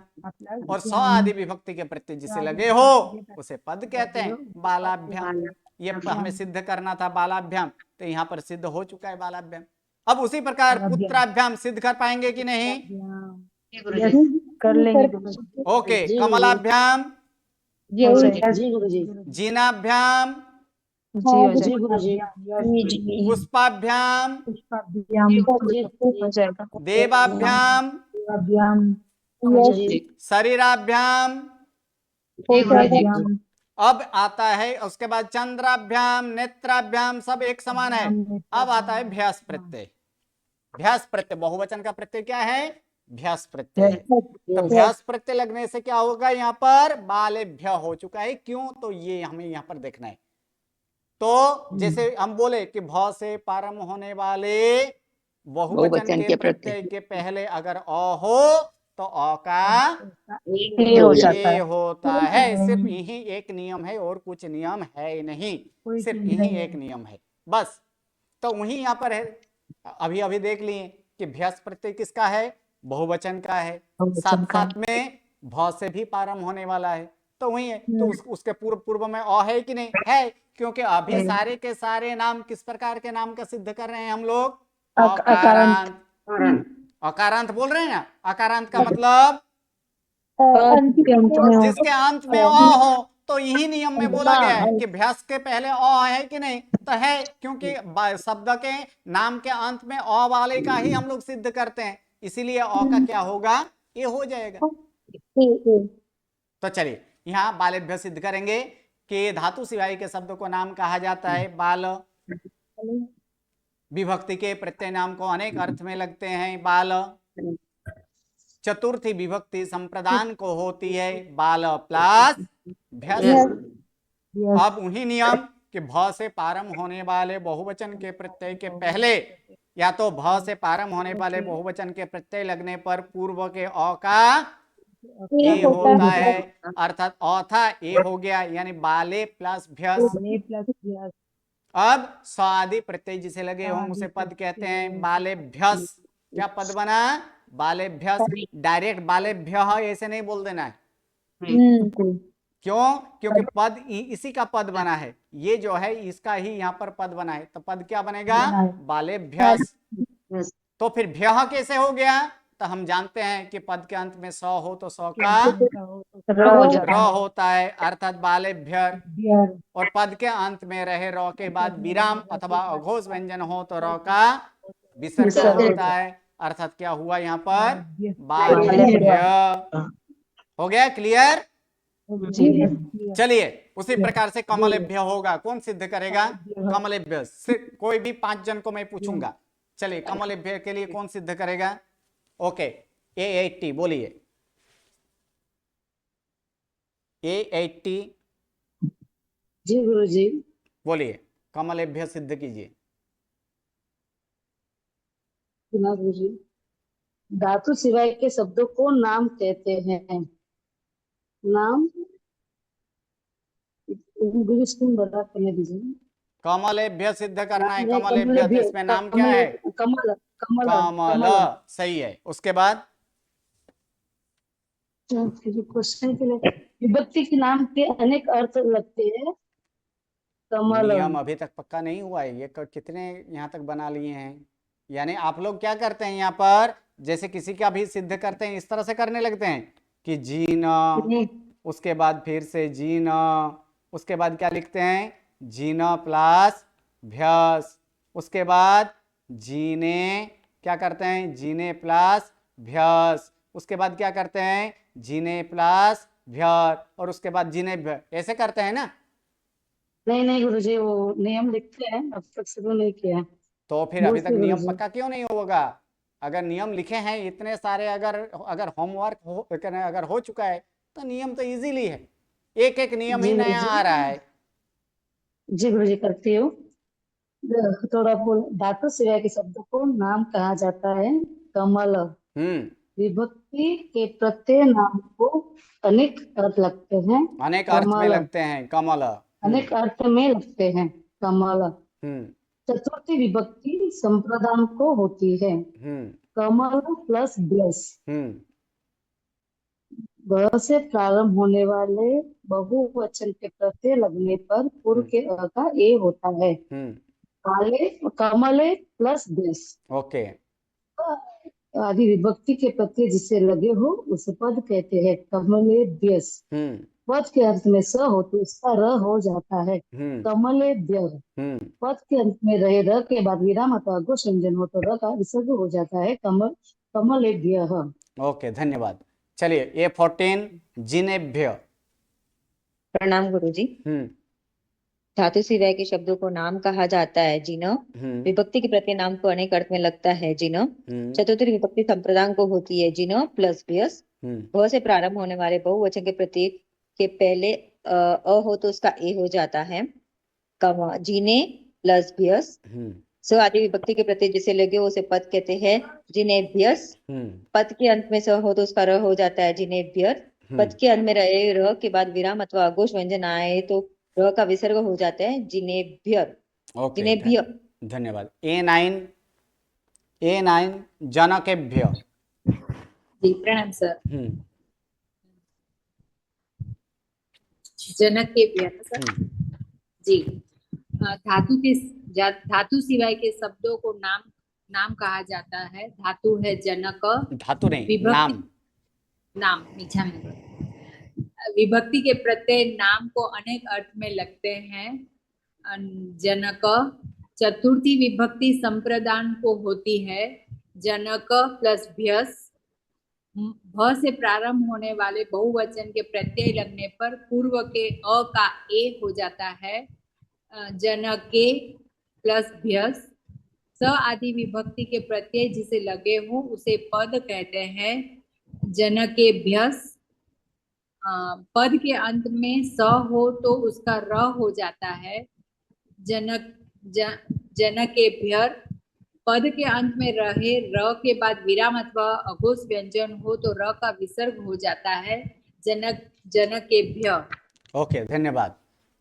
और स आदि विभक्ति के प्रत्यय जिसे लगे हो उसे पद कहते हैं बालाभ्याम। ये हमें सिद्ध करना था बालाभ्याम, तो यहाँ पर सिद्ध हो चुका है बालाभ्याम। अब उसी प्रकार पुत्राभ्याम सिद्ध कर पाएंगे कि नहीं,
कर लेंगे।
ओके। कमलाभ्याम, जीनाभ्याम, पुष्पाभ्याम, देवाभ्याम, शरीराभ्याम। अब आता है उसके बाद चंद्राभ्याम, नेत्राभ्याम, सब एक समान है। अब आता है भ्यास प्रत्यय। भ्यास प्रत्यय बहुवचन का प्रत्यय क्या है, भ्यास प्रत्यय। तो भ्यास प्रत्यय लगने से क्या होगा, यहाँ पर बालेभ्य हो चुका है। क्यों, तो ये हमें यहाँ पर देखना है। तो जैसे हम बोले कि भ से प्रारंभ होने वाले बहुवचन के प्रत्यय के पहले अगर अ हो तो अ का ए होता है। सिर्फ यही एक नियम है, और कुछ नियम है ही नहीं, सिर्फ यही एक नियम है बस। तो वही यहाँ पर है, अभी अभी देख लिए कि भ्यास प्रत्यय किसका है, बहुवचन का है, साथ साथ में भ से भी प्रारंभ होने वाला है, तो वही है। तो उसके पूर्व में अ है कि नहीं है, क्योंकि अभी सारे के सारे नाम किस प्रकार के नाम का सिद्ध कर रहे हैं हम लोग, अकारांत। अकारांत बोल रहे हैं ना, अकारांत का मतलब जिसके अंत में अ हो। तो यही नियम में बोला गया है कि भ्यास के पहले अ है कि नहीं, तो है, क्योंकि शब्द के नाम के अंत में अ वाले का ही हम लोग सिद्ध करते हैं, इसीलिए अ का क्या होगा, ये हो जाएगा। तो चलिए यहाँ बालेभ्य सिद्ध करेंगे कि धातु सिवाय के शब्द को नाम कहा जाता है बाल। विभक्ति के प्रत्यय नाम को अनेक अर्थ में लगते हैं बाल। चतुर्थी विभक्ति संप्रदान को होती है बाल प्लस भ्यास। अब उन्हीं नियम कि भ से प्रारंभ होने वाले बहुवचन के प्रत्यय के पहले, या तो भ से प्रारंभ होने वाले बहुवचन के प्रत्यय लगने पर पूर्व के अ का ए होता है, अर्थात औ था ए हो गया, यानी बाले प्लस भ्यस।
बाले प्लस भ्यस।
अब स्वादि प्रत्यय जिसे लगे हों उसे पद कहते हैं बाले भ्यस। क्या पद बना? बाले भ्यस। डायरेक्ट बाले भ्य ऐसे नहीं बोल देना है। क्यों? क्योंकि पद इसी का पद बना है, ये जो है इसका ही यहाँ पर पद बना है, तो पद क्या बनेगा? बाले भ्यस। तो फिर भ्यः कैसे हो गया? तो हम जानते हैं कि पद के अंत में स हो तो स का र होता है, अर्थात बाले भ्यर। और पद के अंत में रहे र के बाद विराम अथवा अघोष व्यंजन हो तो र का विसर्ग होता है, अर्थात क्या हुआ यहाँ पर? बाले भ्य। हो गया क्लियर? चलिए उसी प्रकार से कमलेभ्य होगा। कौन सिद्ध करेगा? कमलेभ्य। कोई भी 5 जन को मैं पूछूंगा। चलिए कमलेभ्य के लिए कौन सिद्ध करेगा? ओके, A80 बोलिए। A80
जी गुरुजी।
बोलिए, कमलेभ्य सिद्ध कीजिए।
सुना गुरुजी। धातु सिवाय के शब्दों को नाम कहते हैं। नाम गुरुजी बता करने दीजिए।
कमलेभ्य सिद्ध करना है। कमलेभ्य, तो इसमें नाम क्या है?
कमल। कमल।
कमल, सही है। उसके बाद
क्वेश्चन के लिए विभक्ति के नाम के अनेक अर्थ लगते हैं। कमल।
नियम अभी तक पक्का नहीं हुआ है। ये कितने यहाँ तक बना लिए हैं? यानी आप लोग क्या करते हैं यहाँ पर, जैसे किसी का भी सिद्ध करते हैं इस तरह से करने लगते हैं कि जीना, उसके बाद फिर से जीना, उसके बाद क्या लिखते हैं? जीना प्लस भ्यस। उसके बाद जीने क्या करते हैं? जीने प्लस भ्यस। उसके बाद क्या करते हैं? जीने प्लस भ्यर। और उसके बाद जीने भ्य। ऐसे करते हैं ना?
नहीं गुरुजी, वो नियम लिखते हैं, अब तक शुरू नहीं किया है।
तो फिर अभी तक नियम पक्का क्यों नहीं होगा? अगर नियम लिखे हैं इतने सारे, अगर होमवर्क अगर हो चुका है तो नियम तो इजीली है। एक एक नियम ही नया आ रहा है।
जी गुरुजी, करती हूँ। थोड़ा बोल। धातु सिवाय के शब्दों को नाम कहा जाता है। कमल। विभक्ति के प्रत्यय नाम को अनेक अर्थ लगते हैं।
अनेक अर्थ में लगते हैं। कमल।
अनेक अर्थ में लगते हैं। कमल। चतुर्थी विभक्ति संप्रदान को होती है। कमल प्लस ब्लस। ब से प्रारंभ होने वाले बहुवचन के प्रत्यय लगने पर पूर्व के अ का ए होता है। काले कमले प्लस ब्लस।
ओके।
आदि विभक्ति के प्रत्यय जिसे लगे हो उसे पद कहते हैं। कमलेभ्यस। पद के अंत में स हो तो उसका र हो जाता है। कमलेभ्य। पद के अंत में रहे र के बाद विराम अथवा अघोष व्यंजन हो तो र का विसर्ग हो जाता है। कमलेभ्य।
ओके, धन्यवाद। चलिए A14 जिनेभ्य।
प्रणाम गुरुजी। धातु सिवाय के शब्दों को नाम कहा जाता है। जिन विभक्ति के प्रत्यय नाम को अनेक अर्थ में लगता है। जिन चतुर्थी विभक्ति संप्रदान को होती है। जिन प्लस भ्यस। भ से प्रारंभ होने वाले बहुवचन के प्रत्यय के पहले अ हो तो उसका ए हो जाता है। जीने प्लस भ्यस। स आदि विभक्ति के प्रत्यय जिसे लगे उसे पद कहते हैं। जिनेभ्यस। पद के अंत में स हो तो उसका र हो जाता है। जिनेभ्यर। पद के अंत में रहे र के बाद विराम अथवा अघोष व्यंजन आए तो र का विसर्ग हो जाता है। जिनेभ्यर। जिनेभ्य।
धन्यवाद। A9 जनकेभ्य।
जी प्रणाम सर। जनकेभ्य सर। जी, धातु सिवाय के शब्दों को नाम कहा जाता है। धातु है जनक।
धातु नहीं,
विभक्ति नाम मीठा में। विभक्ति के प्रत्यय नाम को अनेक अर्थ में लगते हैं। जनक। चतुर्थी विभक्ति संप्रदान को होती है। जनक प्लस भ्यस। भ से प्रारंभ होने वाले बहुवचन के प्रत्यय लगने पर पूर्व के अ का ए हो जाता है। जनके प्लस भ्यस। स आदि विभक्ति के प्रत्यय जिसे लगे हो उसे पद कहते हैं। जनकेभ्यस। पद के अंत में स हो तो उसका र हो जाता है। जनकेभ्यर। पद के अंत में रहे र के बाद विराम अथवा अघोष व्यंजन हो तो र का विसर्ग हो जाता है। जनक जनकेभ्य।
ओके, धन्यवाद।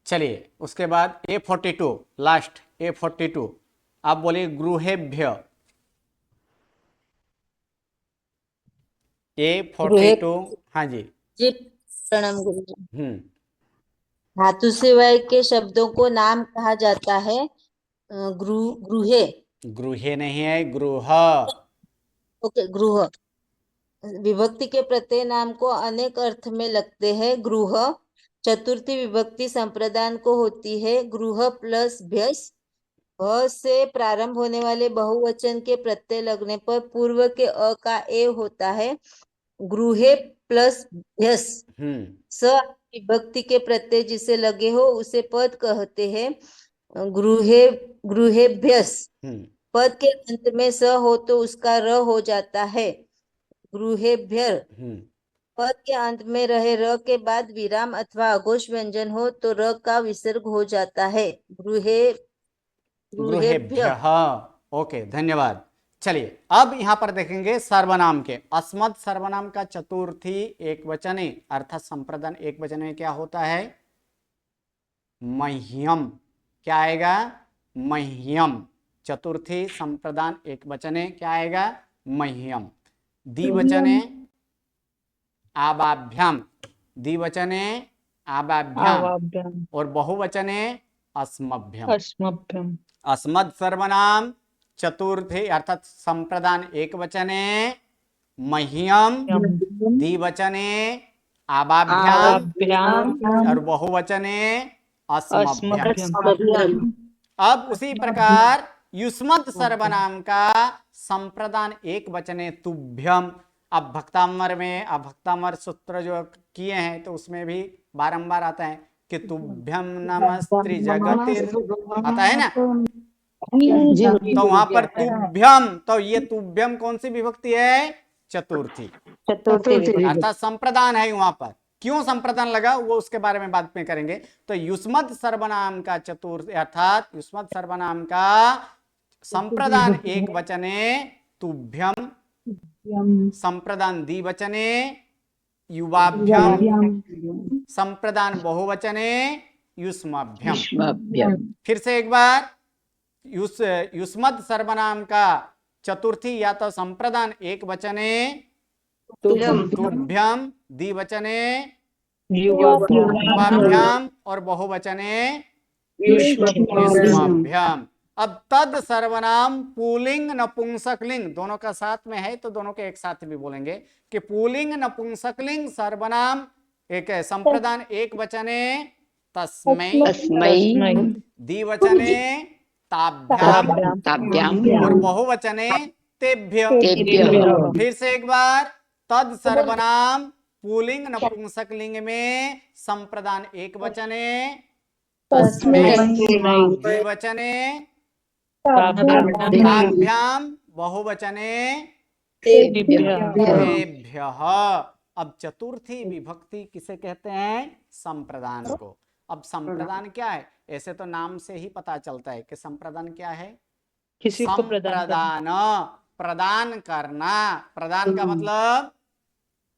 चलिए उसके बाद A42 लास्ट, A42 आप बोलिए गृहेभ्य। A42 हाँ जी।
जी प्रणाम गुरुजी।
हम्म,
धातु सिवाय के शब्दों को नाम कहा जाता है गृहे।
गृहे नहीं है, गृह।
ओके, गृह। विभक्ति के प्रत्यय नाम को अनेक अर्थ में लगते हैं। गृह चतुर्थी विभक्ति संप्रदान को होती है। गृह प्लस भ्यस। भ से प्रारंभ होने वाले बहुवचन के प्रत्यय लगने पर पूर्व के अ का ए होता है। गृहे प्लस भ्यस। स विभक्ति के प्रत्यय जिसे लगे हो उसे पद कहते हैं। गृहे गृहेभ्यस। पद के अंत में स हो तो उसका र हो जाता है। गृहेभ्यर। पद के अंत में रहे र के बाद विराम अथवा अघोष व्यंजन हो तो र का विसर्ग हो जाता है। गृहेभ्य।
ओके, धन्यवाद। चलिए अब यहां पर देखेंगे सर्वनाम के। अस्मत् सर्वनाम का चतुर्थी एक वचने अर्थात संप्रदान एक वचन में क्या होता है? मह्यम। क्या आएगा? मह्यम। चतुर्थी संप्रदान एक वचने क्या आएगा? मह्यम। द्विवचने आबाभ्याम। द्विवचने आबाभ्याम और बहुवचने अस्मभ्यम। अस्मत् सर्वनाम चतुर्थी अर्थात संप्रदान एक वचने मह्यम, द्विवचने आबाभ्याम और बहुवचने अस्मभ्यम। अब उसी प्रकार युष्मत् सर्वनाम का संप्रदान एक वचने तुभ्यम। अब भक्तामर में भक्तामर सूत्र जो किए हैं तो उसमें भी बारंबार आता है कि तुभ्यम नमस्त्री जगतिर, आता है ना? तो वहां पर तुभ्यम, तो ये तुभ्यम कौन सी विभक्ति है? चतुर्थी। अर्थात संप्रदान है वहां पर। क्यों संप्रदान लगा वो उसके बारे में बाद में करेंगे। तो युष्मत् सर्वनाम का चतुर्थी अर्थात युष्मत् सर्वनाम का संप्रदान एक वचने तुभ्यम, संप्रदान द्विवचने युवाभ्याम, संप्रदान बहुवचने युष्मभ्यम। फिर से एक बार, युष्मत् सर्वनाम का चतुर्थी या तो संप्रदान एक वचने तुभ्यम, द्विवचने युवाभ्याम और बहुवचने युष्मभ्यम। अब तद सर्वनाम पुल्लिंग नपुंसकलिंग दोनों का साथ में है तो दोनों के एक साथ भी बोलेंगे कि पुल्लिंग नपुंसकलिंग सर्वनाम एक संप्रदान एक वचने तस्मै, द्विवचने ताभ्याम और बहुवचने तेभ्य। फिर से एक बार, तद सर्वनाम पुल्लिंग नपुंसकलिंग में संप्रदान एक वचने तस्मै, द्विवचने ताभ्याम, बहुवचने तेभ्यः। अब चतुर्थी विभक्ति किसे कहते हैं? संप्रदान को। अब संप्रदान क्या है? ऐसे तो नाम से ही पता चलता है कि संप्रदान क्या है?
किसी को
प्रदान, प्रदान करना। प्रदान का मतलब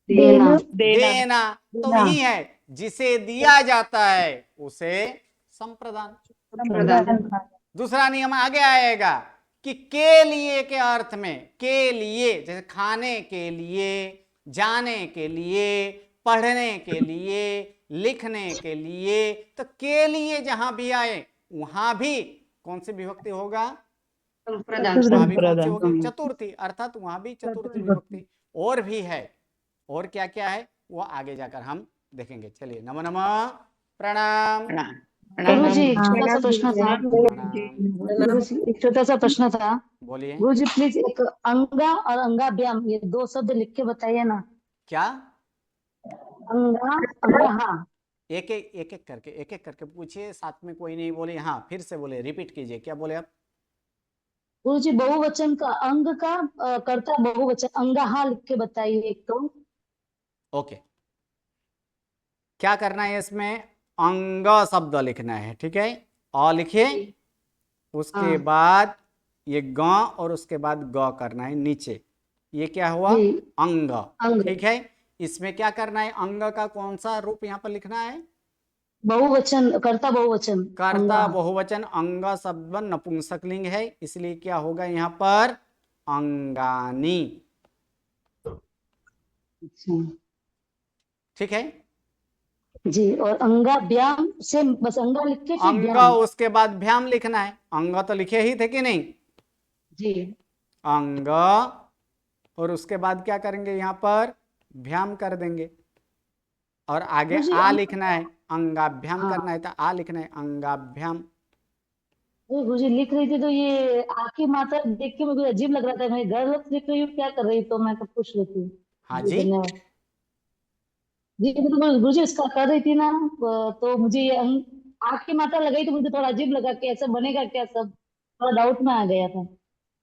देना तो वही है जिसे दिया जाता है उसे संप्रदान। दूसरा नियम आगे आएगा कि के लिए के अर्थ में, के लिए जैसे खाने के लिए, जाने के लिए, पढ़ने के लिए, लिखने के लिए, तो के लिए जहां भी आए वहां भी कौन सी विभक्ति होगा? वहां भी कौन सी होगी? चतुर्थी। अर्थात वहां भी चतुर्थी विभक्ति। और भी है, और क्या क्या है वो आगे जाकर हम देखेंगे। चलिए, नमो नमः, प्रणाम।
गुरुजी छोटा सा प्रश्न था। गुरुजी एक छोटा सा प्रश्न था।
बोलिए।
गुरुजी प्लीज एक अंगा और अंगाभ्याम ये दो शब्द लिख के बताइए ना।
क्या?
अंगा अंगा।
एक एक करके पूछिए, साथ में कोई नहीं बोले। हाँ, फिर से बोले, रिपीट कीजिए, क्या बोले आप?
गुरुजी बहुवचन का अंग का कर्ता बहुवचन अंगाहा लिख के बताइए एक तो।
ओके, क्या करना है इसमें? अंग शब्द लिखना है, ठीक है? अ लिखिए, उसके बाद ये ग और उसके बाद ग करना है नीचे। ये क्या हुआ?
जी।
अंग।
अंग।
ठीक है, इसमें क्या करना है? अंग का कौन सा रूप यहाँ पर लिखना है?
बहुवचन, कर्ता बहुवचन।
कर्ता
अंगा।
बहुवचन। अंग शब्द नपुंसकलिंग है, इसलिए क्या होगा यहाँ पर? अंगानी।
अच्छा
ठीक है,
जी। और अंगा व्याम से बस अंगा लिख के फिर
अंग
व्याम।
उसके बाद भ्याम लिखना है। अंग तो लिखे ही थे कि नहीं?
जी।
अंग और उसके बाद क्या करेंगे? यहाँ पर भ्याम कर देंगे और आगे
गुरुजी
आ लिखना है। अंगाभ्याम
हाँ
करना है तो आ लिखना है, अंगाभ्याम।
गुरुजी लिख रही थी तो ये आखिरी मात्रा देख के मुझे अजीब लग रहा था। मैं घर वक्त लिख रही हूँ, क्या कर रही हूँ, तो मैं कब पूछ लेती हूँ।
हाँ
जी
जी,
धन्यवाद। जी मतलब गुरुजी इसका कर रही थी ना, तो मुझे ये आखिरी मात्रा लगाई तो मुझे थोड़ा अजीब लगा कि ऐसा बनेगा क्या, सब थोड़ा डाउट में आ गया था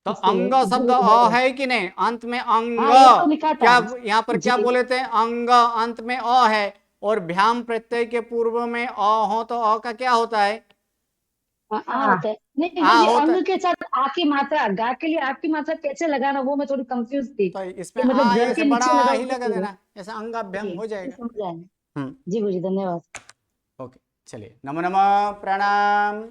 तो
इसके लिए।
अंग
जी
शब्द अ
धन्यवाद।
है कि नहीं? अंत में अंग।
हाँ ये तो लिखा था।
क्या यहाँ पर क्या
जी
बोले थे? अंग अंत में अ है और भ्याम प्रत्यय के पूर्व में अ हो तो अ का क्या होता है?
हाँ होता है। नहीं
आ
गुरुजी
होता है।
अंग के साथ आखिरी मात्रा, गा के लिए आखिरी मात्रा कैसे लगाना, वो मैं थोड़ी कंफ्यूज थी
तो
कि
इसमें
मतलब
आ
घर
ऐसे
के
बड़ा
नीचे
आ
लगाओ
ही लगा
तो।
देना, ऐसा अंगाभ्याम
जी
हो जाएगा।
समझ आया।
हम्म।
जी गुरुजी धन्यवाद।
ओके, चलिए, नमो नमः, प्रणाम।